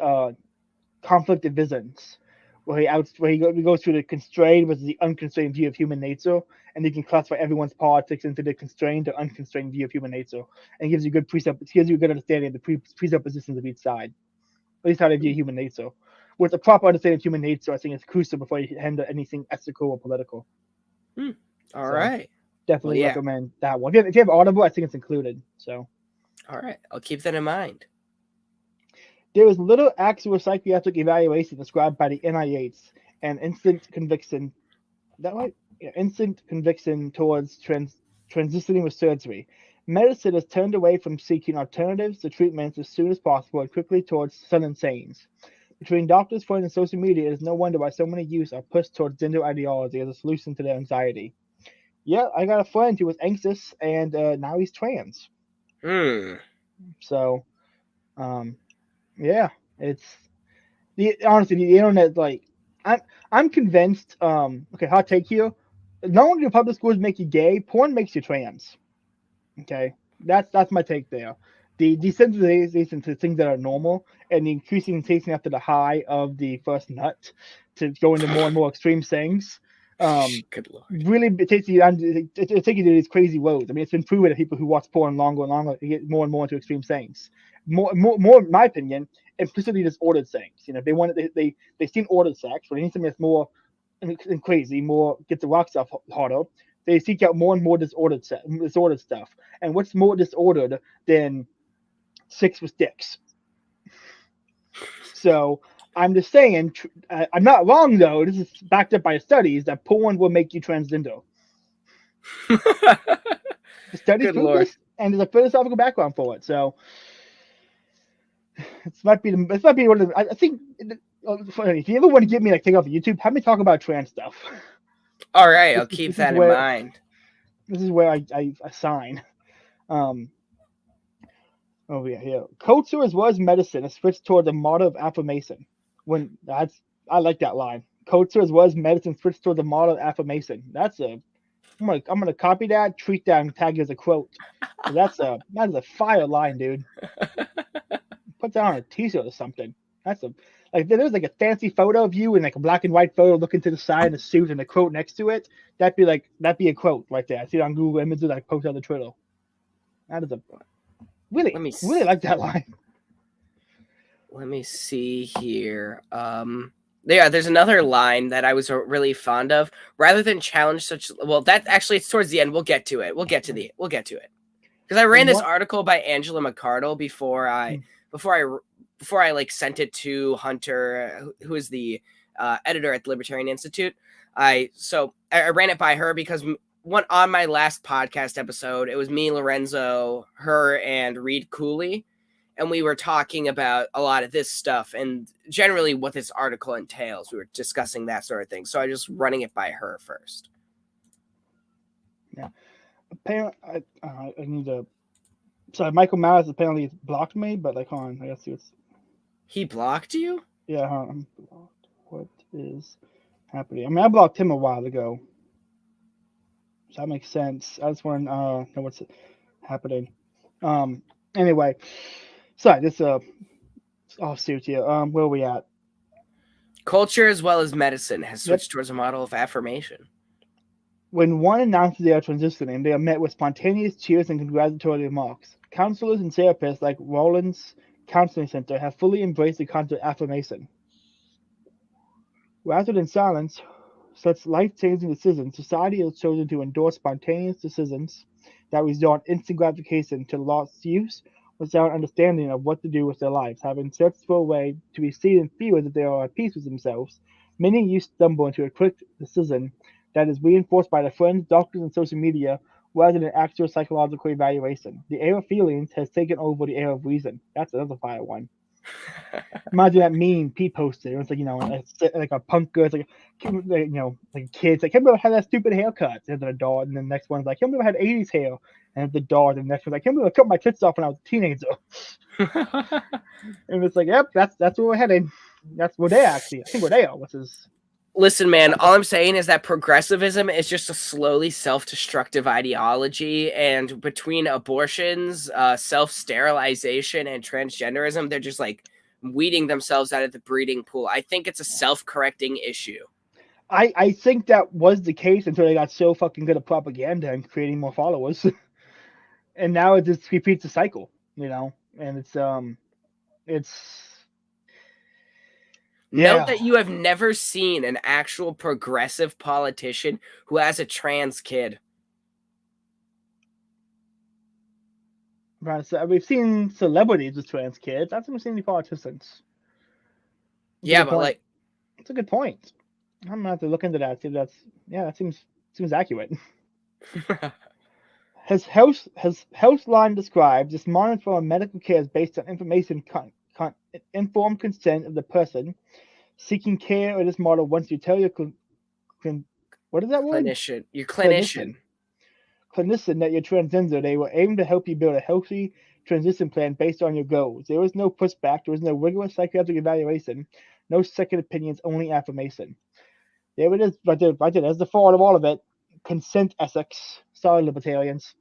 Conflict of Visions, where he goes through the constrained versus the unconstrained view of human nature, and you can classify everyone's politics into the constrained or unconstrained view of human nature, and gives you a good understanding of the presuppositions of each side, at least how they view human nature. With a proper understanding of human nature, I think it's crucial before you handle anything ethical or political. All So right. Well, definitely yeah. recommend that one. If you have Audible, I think it's included. So All right. I'll keep that in mind. there is little actual psychiatric evaluation described by the NIH and instant conviction. That right? Yeah, instant conviction towards transitioning with surgery. Medicine has turned away from seeking alternatives to treatments as soon as possible and quickly towards sudden change. Between doctors, friends, and social media, it is no wonder why so many youths are pushed towards gender ideology as a solution to their anxiety. Yeah, I got a friend who was anxious and now he's trans. So, um, yeah, it's honestly the internet. Like, I'm I'm convinced. Okay, hot take here. Not only do public schools make you gay, porn makes you trans. Okay, that's my take there. The desensitization to things that are normal and the increasing tasting after the high of the first nut to go into more and more extreme things. Good Lord. Really it takes you down. It takes you to these crazy roads. I mean, it's been proven that people who watch porn longer and longer get more and more into extreme things. More, in my opinion, implicitly disordered things. You know, they've seen ordered sex, but anything that's more and crazy, more get the rock stuff harder. They seek out more and more disordered stuff. And what's more disordered than sex with dicks? So I'm just saying, I'm not wrong though. This is backed up by studies that porn will make you transgender. The studies Good prove Lord. this, and there's a philosophical background for it. So this might be one of the. I think if you ever want to get me like take off of YouTube, have me talk about trans stuff. All right. I'll keep that in mind. This is where I assign. Oh yeah, here. Culture as well as medicine has switched toward a model of affirmation. I like that line. Culture as well as medicine switched toward the model of affirmation. I'm gonna copy that, tweet that, and tag it as a quote. That is a fire line, dude. Put that on a t-shirt or something. That's a like there's like a fancy photo of you and like a black and white photo looking to the side in a suit and a quote next to it. That'd be a quote right there. I see it on Google Images. I post on the Twitter. That is a really like that line. Let me see here. Yeah, there's another line that I was really fond of. Rather than challenge such, well, that actually it's towards the end. We'll get to it. We'll get to it because I ran this article by Angela McCardle before I like sent it to Hunter, who is the editor at the Libertarian Institute. I ran it by her because on my last podcast episode, it was me, Lorenzo, her, and Reed Cooley. And we were talking about a lot of this stuff and generally what this article entails. We were discussing that sort of thing. So I just running it by her first. Yeah. Apparently, I need to. Sorry, Michael Myers apparently blocked me, but like, hold on, I gotta see what's. He blocked you? Yeah, I'm blocked. What is happening? I mean, I blocked him a while ago. So that makes sense. I just want to know what's happening. Anyway. Sorry, this offsuit here. Where are we at? Culture as well as medicine has switched towards a model of affirmation. When one announces they are transitioning, they are met with spontaneous cheers and congratulatory remarks. Counselors and therapists like Rollins Counseling Center have fully embraced the concept of affirmation. Rather than silence such life-changing decisions, society has chosen to endorse spontaneous decisions that result in instant gratification to lost use without understanding of what to do with their lives. Having searched for a way to be seen and feel that they are at peace with themselves, many youth stumble into a quick decision that is reinforced by their friends, doctors, and social media rather than actual psychological evaluation. The era of feelings has taken over the era of reason. That's another fire one. Imagine that meme Pete posted. It was like, like a punk girl, like kids like, can't believe I had that stupid haircut. And then a dog, and the next one's like, can't believe I had 80s hair. And the dog, and the next one's like, can't believe I cut my tits off when I was a teenager. And it's like, yep, that's where we're heading. That's where they actually. I think where they are, which is Listen, man, all I'm saying is that progressivism is just a slowly self-destructive ideology, and between abortions, self-sterilization, and transgenderism, they're just like weeding themselves out of the breeding pool. I think it's a self-correcting issue. I think that was the case until they got so fucking good at propaganda and creating more followers. And now it just repeats the cycle, and it's Note yeah. that you have never seen an actual progressive politician who has a trans kid. So we've seen celebrities with trans kids. I haven't seen any politicians. That's a Yeah, good but point. like, It's a good point. I'm gonna have to look into that. See if that seems accurate. Healthline describes this monitoring of medical care is based on information informed consent of the person seeking care. Or this model, once you tell your what is that word? clinician, your clinician. Clinician that you're transgender, they will aim to help you build a healthy transition plan based on your goals. There is no pushback. There is no rigorous psychiatric evaluation. No second opinions. Only affirmation. There it is. Right there. That's the fault of all of it. Consent ethics. Sorry, libertarians.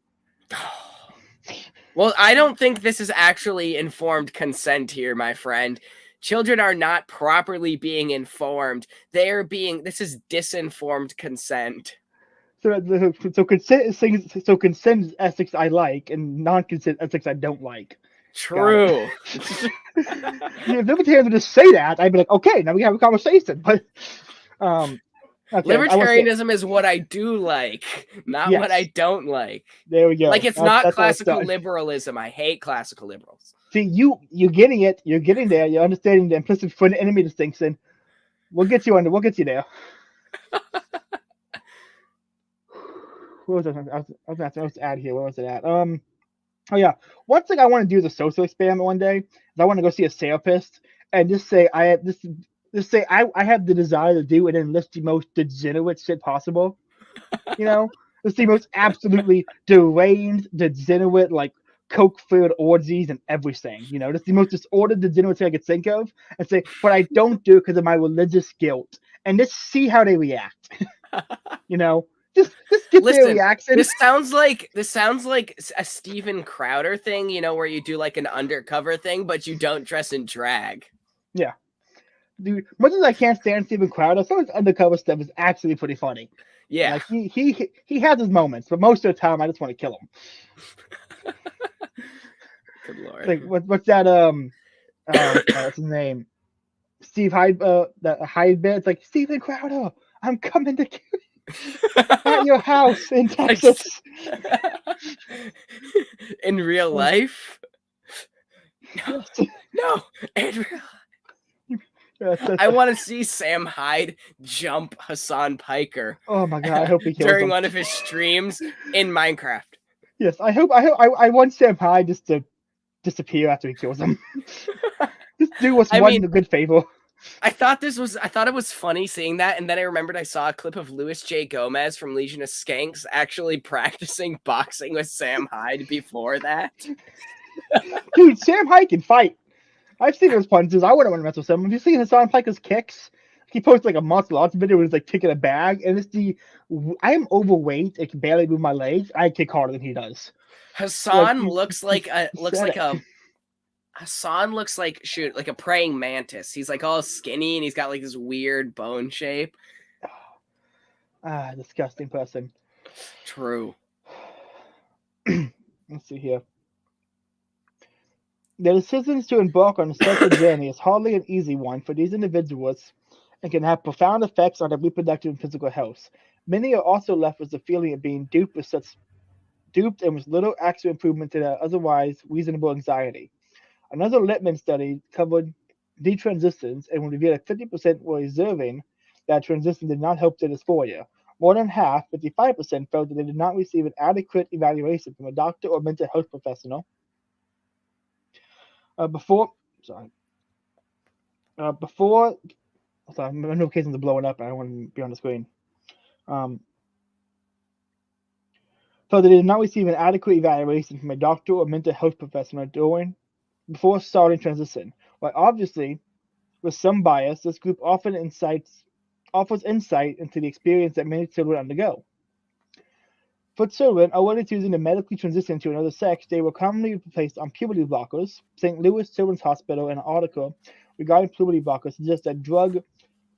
Well, I don't think this is actually informed consent here, my friend. Children are not properly being informed. This is disinformed consent. So consent is things. So consent is ethics I like, and non-consent ethics I don't like. True. If libertarians would just say that, I'd be like, okay, now we have a conversation. But okay, libertarianism is what I do like, not what I don't like. There we go. Like, it's not classical liberalism. I hate classical liberals. See, you're getting it. You're getting there. You're understanding the implicit friend enemy distinction. We'll get you there. What was I was going to add here? Where was it at? Oh yeah. One thing I want to do as a social experiment one day is I want to go see a therapist and just say I have this. Just say I have the desire to do it and list the most degenerate shit possible. It's the most absolutely deranged, degenerate, like coke-filled orgies and everything. Just the most disordered degeneracy I could think of, and say, but I don't do it because of my religious guilt, and just see how they react. Just get their reaction. This sounds like a Steven Crowder thing, where you do like an undercover thing, but you don't dress in drag. Yeah. Dude, much as I can't stand Steven Crowder, some of his undercover stuff is actually pretty funny. Yeah. Like he has his moments, but most of the time I just want to kill him. Good lord. Like what's that what's his name? Steve Hyde that Hyde bit. It's like, Steven Crowder, I'm coming to kill you at your house in Texas. In real life? No. No, in real life. I want to see Sam Hyde jump Hassan Piker. Oh my god! I hope he kills during him. one of his streams in Minecraft. Yes, I want Sam Hyde just to disappear after he kills him. Just do us a good favor. I thought it was funny seeing that, and then I remembered I saw a clip of Louis J. Gomez from Legion of Skanks actually practicing boxing with Sam Hyde before that. Dude, Sam Hyde can fight. I've seen those punches. I wouldn't want to mess with him. Have you seen Hassan Piker's kicks? He posted like a martial arts video where he's like kicking a bag, and I am overweight. I can barely move my legs. I kick harder than he does. Hassan looks like a praying mantis. He's like all skinny and he's got like this weird bone shape. Disgusting person. True. Let's see here. The decisions to embark on a sexual journey is hardly an easy one for these individuals and can have profound effects on their reproductive and physical health. Many are also left with the feeling of being duped and with little actual improvement to their otherwise reasonable anxiety. Another Littman study covered detransitions and revealed that 50% were observing that transition did not help their dysphoria. More than half, 55%, felt that they did not receive an adequate evaluation from a doctor or mental health professional before my notifications are blowing up. I don't want to be on the screen. So they did not receive an adequate evaluation from a doctor or mental health professional before starting transition. While obviously, with some bias, this group often offers insight into the experience that many children undergo. For children already choosing to medically transition to another sex, they were commonly placed on puberty blockers. St. Louis Children's Hospital, in an article regarding puberty blockers, suggests that drug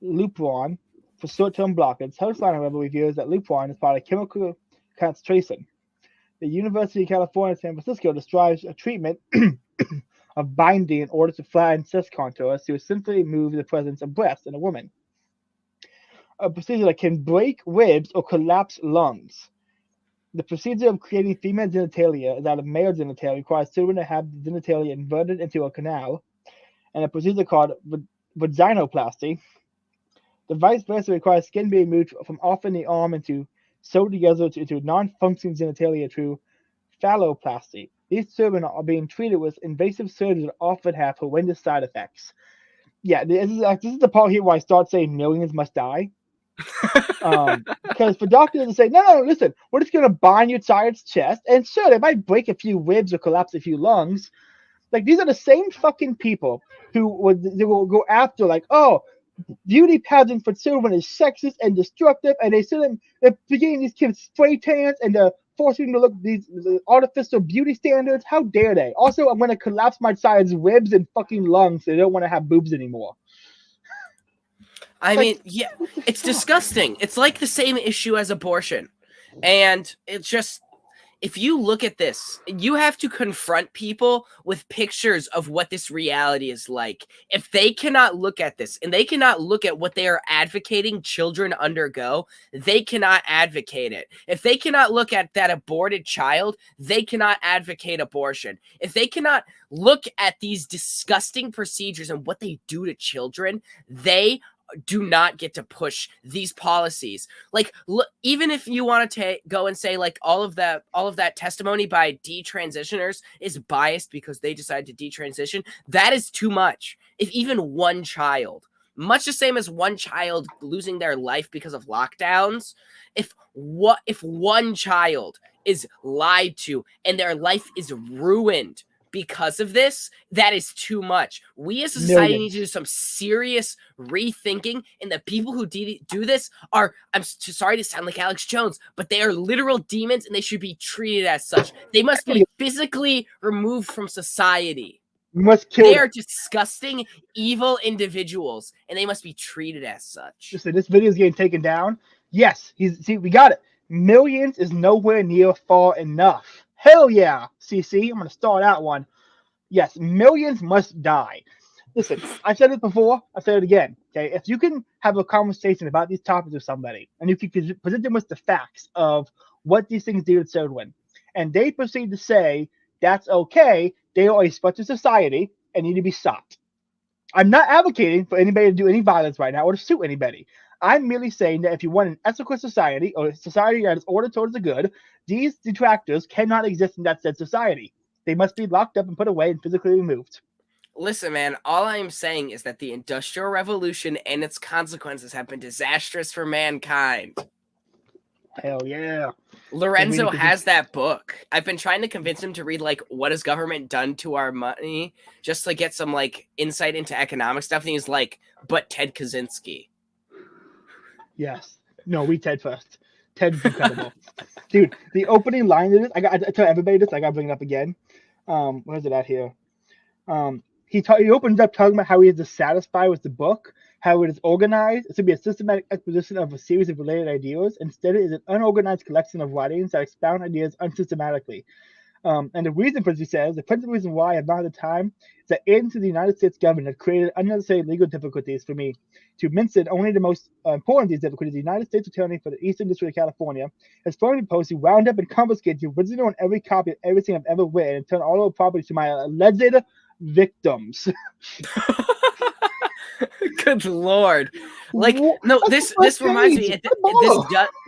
Lupron for short-term blockage. Healthline, however, reveals that Lupron is part of chemical concentration. The University of California, San Francisco describes a treatment of binding in order to flatten chest contours to essentially remove the presence of breast in a woman. A procedure that can break ribs or collapse lungs. The procedure of creating female genitalia is out of male genitalia, requires children to have the genitalia inverted into a canal, and a procedure called vaginoplasty. The vice versa requires skin being removed from off in the arm and to sewed together into non-functioning genitalia through phalloplasty. These children are being treated with invasive surgery that often have horrendous side effects. Yeah, this is the part here where I start saying millions must die. Because for doctors to say, no, listen, we're just going to bind your child's chest, and sure, they might break a few ribs or collapse a few lungs. Like, these are the same fucking people who will go after, like, oh, beauty pageants for children is sexist and destructive, and they're beginning these kids spray tans and they're forcing them to look these artificial beauty standards. How dare they? Also, I'm going to collapse my child's ribs and fucking lungs so they don't want to have boobs anymore. I mean, yeah, it's disgusting. It's like the same issue as abortion. And it's just, if you look at this, you have to confront people with pictures of what this reality is like. If they cannot look at this and they cannot look at what they are advocating children undergo, they cannot advocate it. If they cannot look at that aborted child, they cannot advocate abortion. If they cannot look at these disgusting procedures and what they do to children, they do not get to push these policies. Like, look, even if you want to go and say like all of that testimony by detransitioners is biased because they decided to detransition, that is too much. If even one child, much the same as one child losing their life because of lockdowns, if one child is lied to and their life is ruined because of this, that is too much. We as a society need to do some serious rethinking, and the people who do this are, I'm sorry to sound like Alex Jones, but they are literal demons and they should be treated as such. They must be physically removed from society. We must kill They them. are disgusting, evil individuals, and they must be treated as such. Listen, this video is getting taken down. Yes, we got it. Millions is nowhere near far enough. Hell yeah, CC. I'm going to start out one. Yes, millions must die. Listen, I've said it before. I've said it again. Okay, if you can have a conversation about these topics with somebody, and you can present them with the facts of what these things do to children, and they proceed to say that's okay, they are a special society and need to be stopped. I'm not advocating for anybody to do any violence right now or to sue anybody. I'm merely saying that if you want an ethical society or a society that is ordered towards the good, these detractors cannot exist in that said society. They must be locked up and put away and physically removed. Listen, man, all I'm saying is that the Industrial Revolution and its consequences have been disastrous for mankind. Hell yeah. Lorenzo has that book. I've been trying to convince him to read, like, What Has Government Done to Our Money? Just to get some, like, insight into economic stuff. And he's like, but Ted Kaczynski. Yes. No, read Ted first. Ted's incredible. Dude, the opening line of this, I tell everybody this, I gotta bring it up again. Where's it at here? He opens up talking about how he is dissatisfied with the book, how it is organized. It should be a systematic exposition of a series of related ideas. Instead, it is an unorganized collection of writings that expound ideas unsystematically. And the reason for this, he says, the principal reason why I have not had the time is that into the United States government have created unnecessary legal difficulties for me. To mention only the most important of these difficulties, the United States Attorney for the Eastern District of California has formally proposed to round up and confiscate the original and every copy of everything I've ever written and turn all of the property to my alleged victims. Good Lord. Like, no, this reminds me,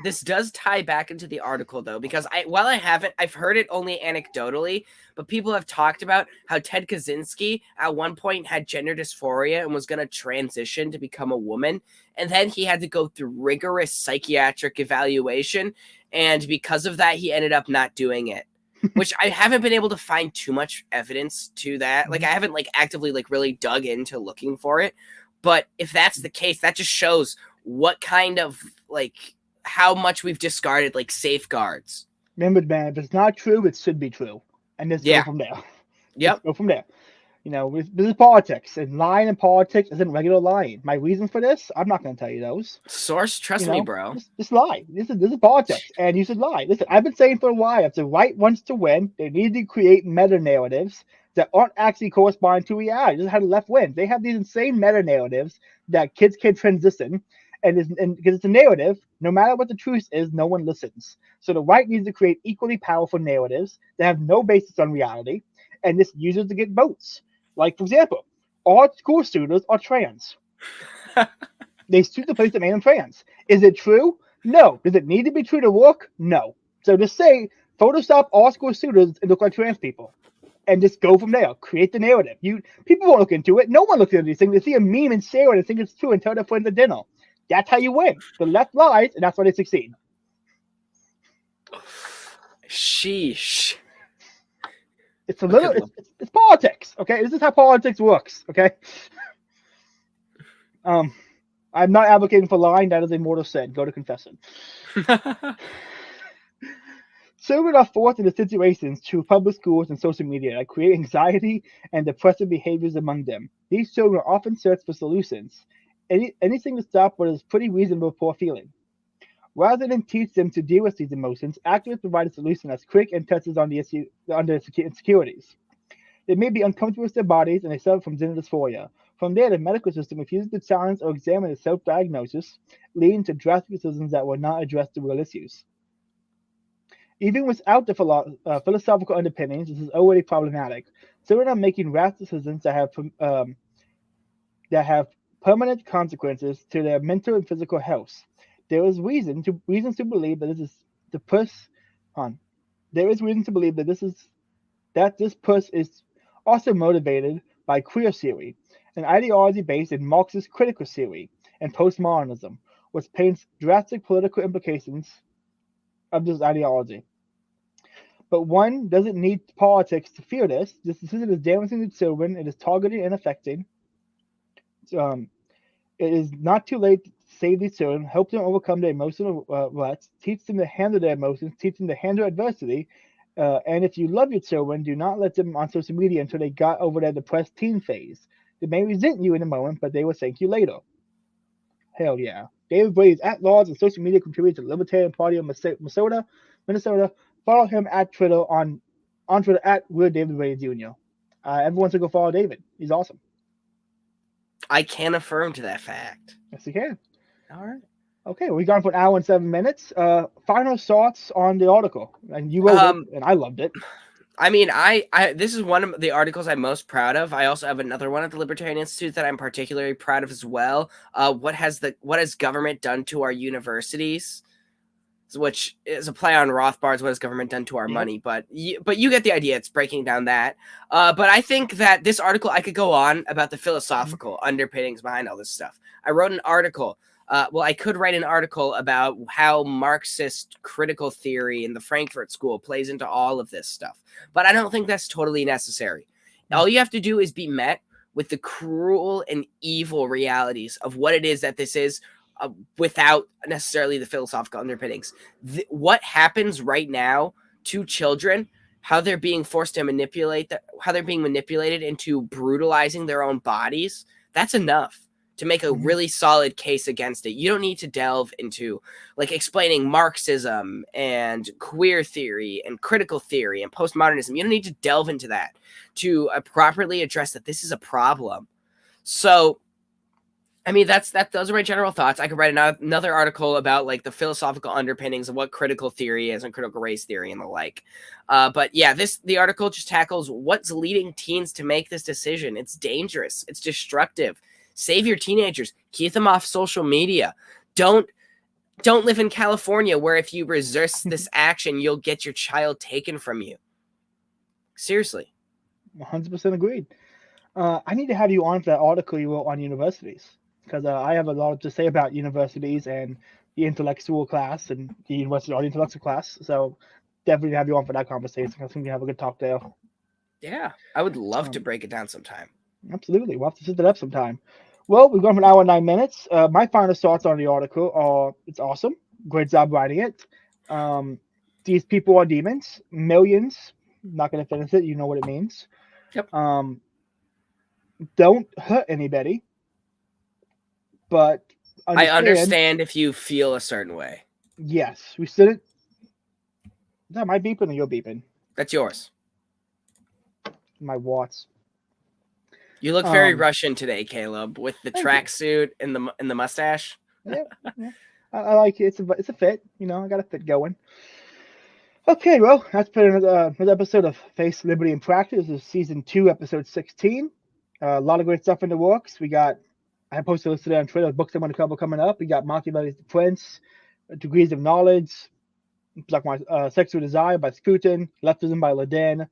this does tie back into the article, though, because while I've heard it only anecdotally, but people have talked about how Ted Kaczynski at one point had gender dysphoria and was going to transition to become a woman, and then he had to go through rigorous psychiatric evaluation, and because of that, he ended up not doing it. Which I haven't been able to find too much evidence to that. Like, I haven't, like, actively, like, really dug into looking for it. But if that's the case, that just shows what kind of like how much we've discarded like safeguards. Remember, man, if it's not true, it should be true, and let's go Yeah. from there. Let's Yep. go from there. You know, this is politics, and lying in politics isn't regular lying. My reasons for this, I'm not going to tell you those. Source, You trust me, know, bro. just lie. This is politics, and you should lie. Listen, I've been saying for a while, if the right wants to win, they need to create meta narratives that aren't actually corresponding to reality. This is how the left wins. They have these insane meta narratives that kids can transition, and because it's a narrative, no matter what the truth is, no one listens. So the right needs to create equally powerful narratives that have no basis on reality, and this uses to get votes. Like, for example, all school shooters are trans. They shoot the place that made them trans. Is it true? No. Does it need to be true to work? No. So just say Photoshop all school shooters and look like trans people, and just go from there. Create the narrative. People won't look into it. No one looks into these things. They see a meme and share it and think it's true and tell their friends at dinner. That's how you win. The left lies, and that's why they succeed. Sheesh. It's a little. It's politics. Okay, this is how politics works. Okay. I'm not advocating for lying. That is a mortal sin. Go to confession. Children are forced into situations through public schools and social media that create anxiety and depressive behaviors among them. These children often search for solutions, anything to stop what is pretty reasonable poor feeling. Rather than teach them to deal with these emotions, activists provide a solution that's quick and touches on the issue under insecurities. They may be uncomfortable with their bodies and they suffer from gender dysphoria. From there, the medical system refuses to challenge or examine the self-diagnosis, leading to drastic decisions that will not address the real issues. Even without the philosophical underpinnings, this is already problematic. Children are making rash decisions that have permanent consequences to their mental and physical health. There is reasons to believe that this is the push on. There is reason to believe that this push is also motivated by queer theory, an ideology based in Marxist critical theory and postmodernism, which paints drastic political implications of this ideology. But one doesn't need politics to fear this. This decision is damaging to children. It is targeting and affecting. Um, it is not too late to save these children, help them overcome their emotional ruts, teach them to handle their emotions, teach them to handle adversity. And if you love your children, do not let them on social media until they got over their depressed teen phase. They may resent you in the moment, but they will thank you later. Hell yeah. David Blaze at large and social media contributor to the Libertarian Party of Minnesota. Follow him at Twitter on Twitter at Real David Blaze Jr. Everyone should go follow David. He's awesome. I can affirm to that fact. Yes, he can. All right. Okay, we've gone for an hour and 7 minutes. Final thoughts on the article, and you wrote it, and I loved it. I mean, I this is one of the articles I'm most proud of. I also have another one at the Libertarian Institute that I'm particularly proud of as well. What has government done to our universities? Which is a play on Rothbard's "What has government done to our money?" But you get the idea. It's breaking down that. But I think that this article, I could go on about the philosophical underpinnings behind all this stuff. I wrote an article. I could write an article about how Marxist critical theory in the Frankfurt School plays into all of this stuff. But I don't think that's totally necessary. All you have to do is be met with the cruel and evil realities of what it is that this is, without necessarily the philosophical underpinnings. What happens right now to children, how they're being forced to manipulate, how they're being manipulated into brutalizing their own bodies, that's enough to make a really solid case against it. You don't need to delve into like explaining Marxism and queer theory and critical theory and postmodernism. You don't need to delve into that to properly address that this is a problem. So, I mean, those are my general thoughts. I could write another article about like the philosophical underpinnings of what critical theory is and critical race theory and the like. But yeah, the article just tackles what's leading teens to make this decision. It's dangerous. It's destructive. Save your teenagers. Keep them off social media. Don't live in California where if you resist this action, you'll get your child taken from you. Seriously. 100% agreed. I need to have you on for that article you wrote on universities, because I have a lot to say about universities and the intellectual class and the university or the intellectual class. So definitely have you on for that conversation. I think we have a good talk there. Yeah, I would love to break it down sometime. Absolutely. We'll have to set that up sometime. Well, we've gone for an hour and 9 minutes. My final thoughts on the article are it's awesome. Great job writing it. Um, these people are demons. Millions. Not going to finish it. You know what it means. Yep. Don't hurt anybody. But I understand if you feel a certain way. Yes. We shouldn't. Is that my beeping or your beeping? That's yours. My watts. You look very Russian today, Caleb, with the tracksuit and the mustache. Yeah. I like it. It's a fit. You know, I got a fit going. Okay, well, that's been another episode of Face, Liberty, and Practice. This is season 2, episode 16. A lot of great stuff in the works. I posted this today on Twitter, books I'm going to cover coming up. We got Machiavelli's The Prince, Degrees of Knowledge, Black Sexual Desire by Scutin, Leftism by Ledin.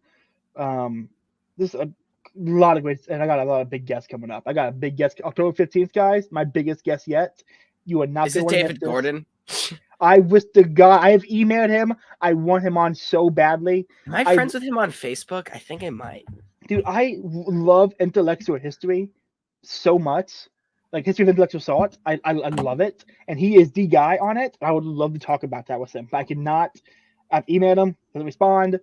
This is a lot of great, and I got a lot of big guests coming up. I got a big guest, October 15th, guys, my biggest guest yet. You are not going to David Gordon? I wish the guy, I have emailed him. I want him on so badly. Am I friends with him on Facebook? I think I might. Dude, I love intellectual history so much. Like history of intellectual thought. I love it. And he is the guy on it. I would love to talk about that with him. But I cannot. I've emailed him, doesn't respond.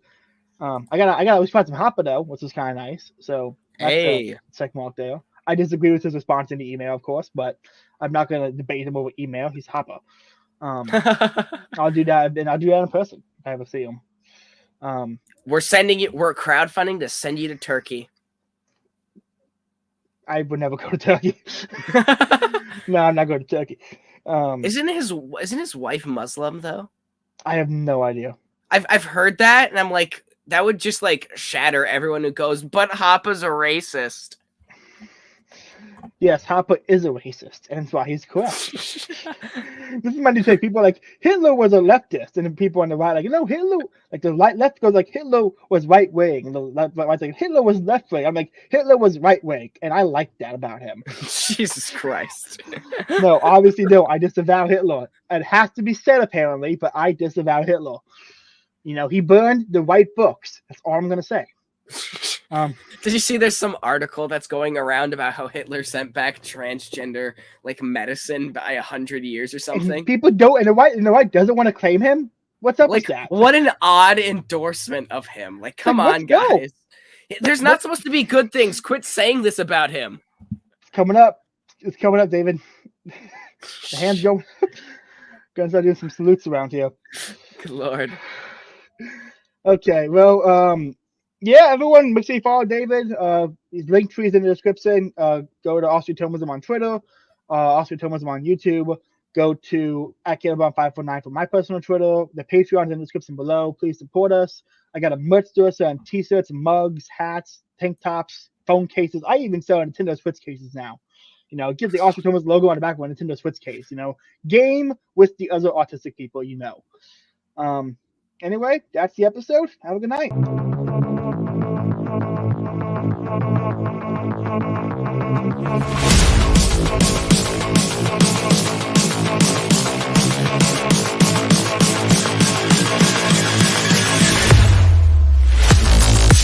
I got a response from Hopper though, which is kind of nice. So that's check mark there. I disagree with his response in the email, of course, but I'm not gonna debate him over email. He's Hopper. I'll do that, and I'll do that in person if I ever see him. We're crowdfunding to send you to Turkey. I would never go to Turkey. No, I'm not going to Turkey. Isn't his wife Muslim though? I have no idea. I've heard that, and I'm like, that would just like shatter everyone who goes, but Hoppa's a racist. Yes, Hopper is a racist, and that's why he's correct. This is my new take. People are like, Hitler was a leftist, and then people on the right like, no, Hitler, like the left goes like, Hitler was right wing, and the right's like, Hitler was left wing. I'm like, Hitler was right wing, and I like that about him. Jesus Christ. No, obviously no. I disavow Hitler. It has to be said apparently, but I disavow Hitler. You know, he burned the right books. That's all I'm gonna say. Did you see there's some article that's going around about how Hitler sent back transgender like medicine by 100 years or something? And people don't, and the right doesn't want to claim him. What's up with that? What an odd endorsement of him. Like, come on, guys. There's not supposed to be good things. Quit saying this about him. It's coming up. It's coming up, David. The hands go. Gonna start doing some salutes around here. Good Lord. Okay, well, yeah, everyone, make sure you follow David. His link tree is in the description. Go to Austratomism on Twitter, Austratomism on YouTube. Go to @Caleb549 for my personal Twitter. The Patreon is in the description below. Please support us. I got a merch store selling t-shirts, mugs, hats, tank tops, phone cases. I even sell Nintendo Switch cases now. You know, it gives the Austratomism logo on the back of a Nintendo Switch case. You know, game with the other autistic people, you know. Anyway, that's the episode. Have a good night.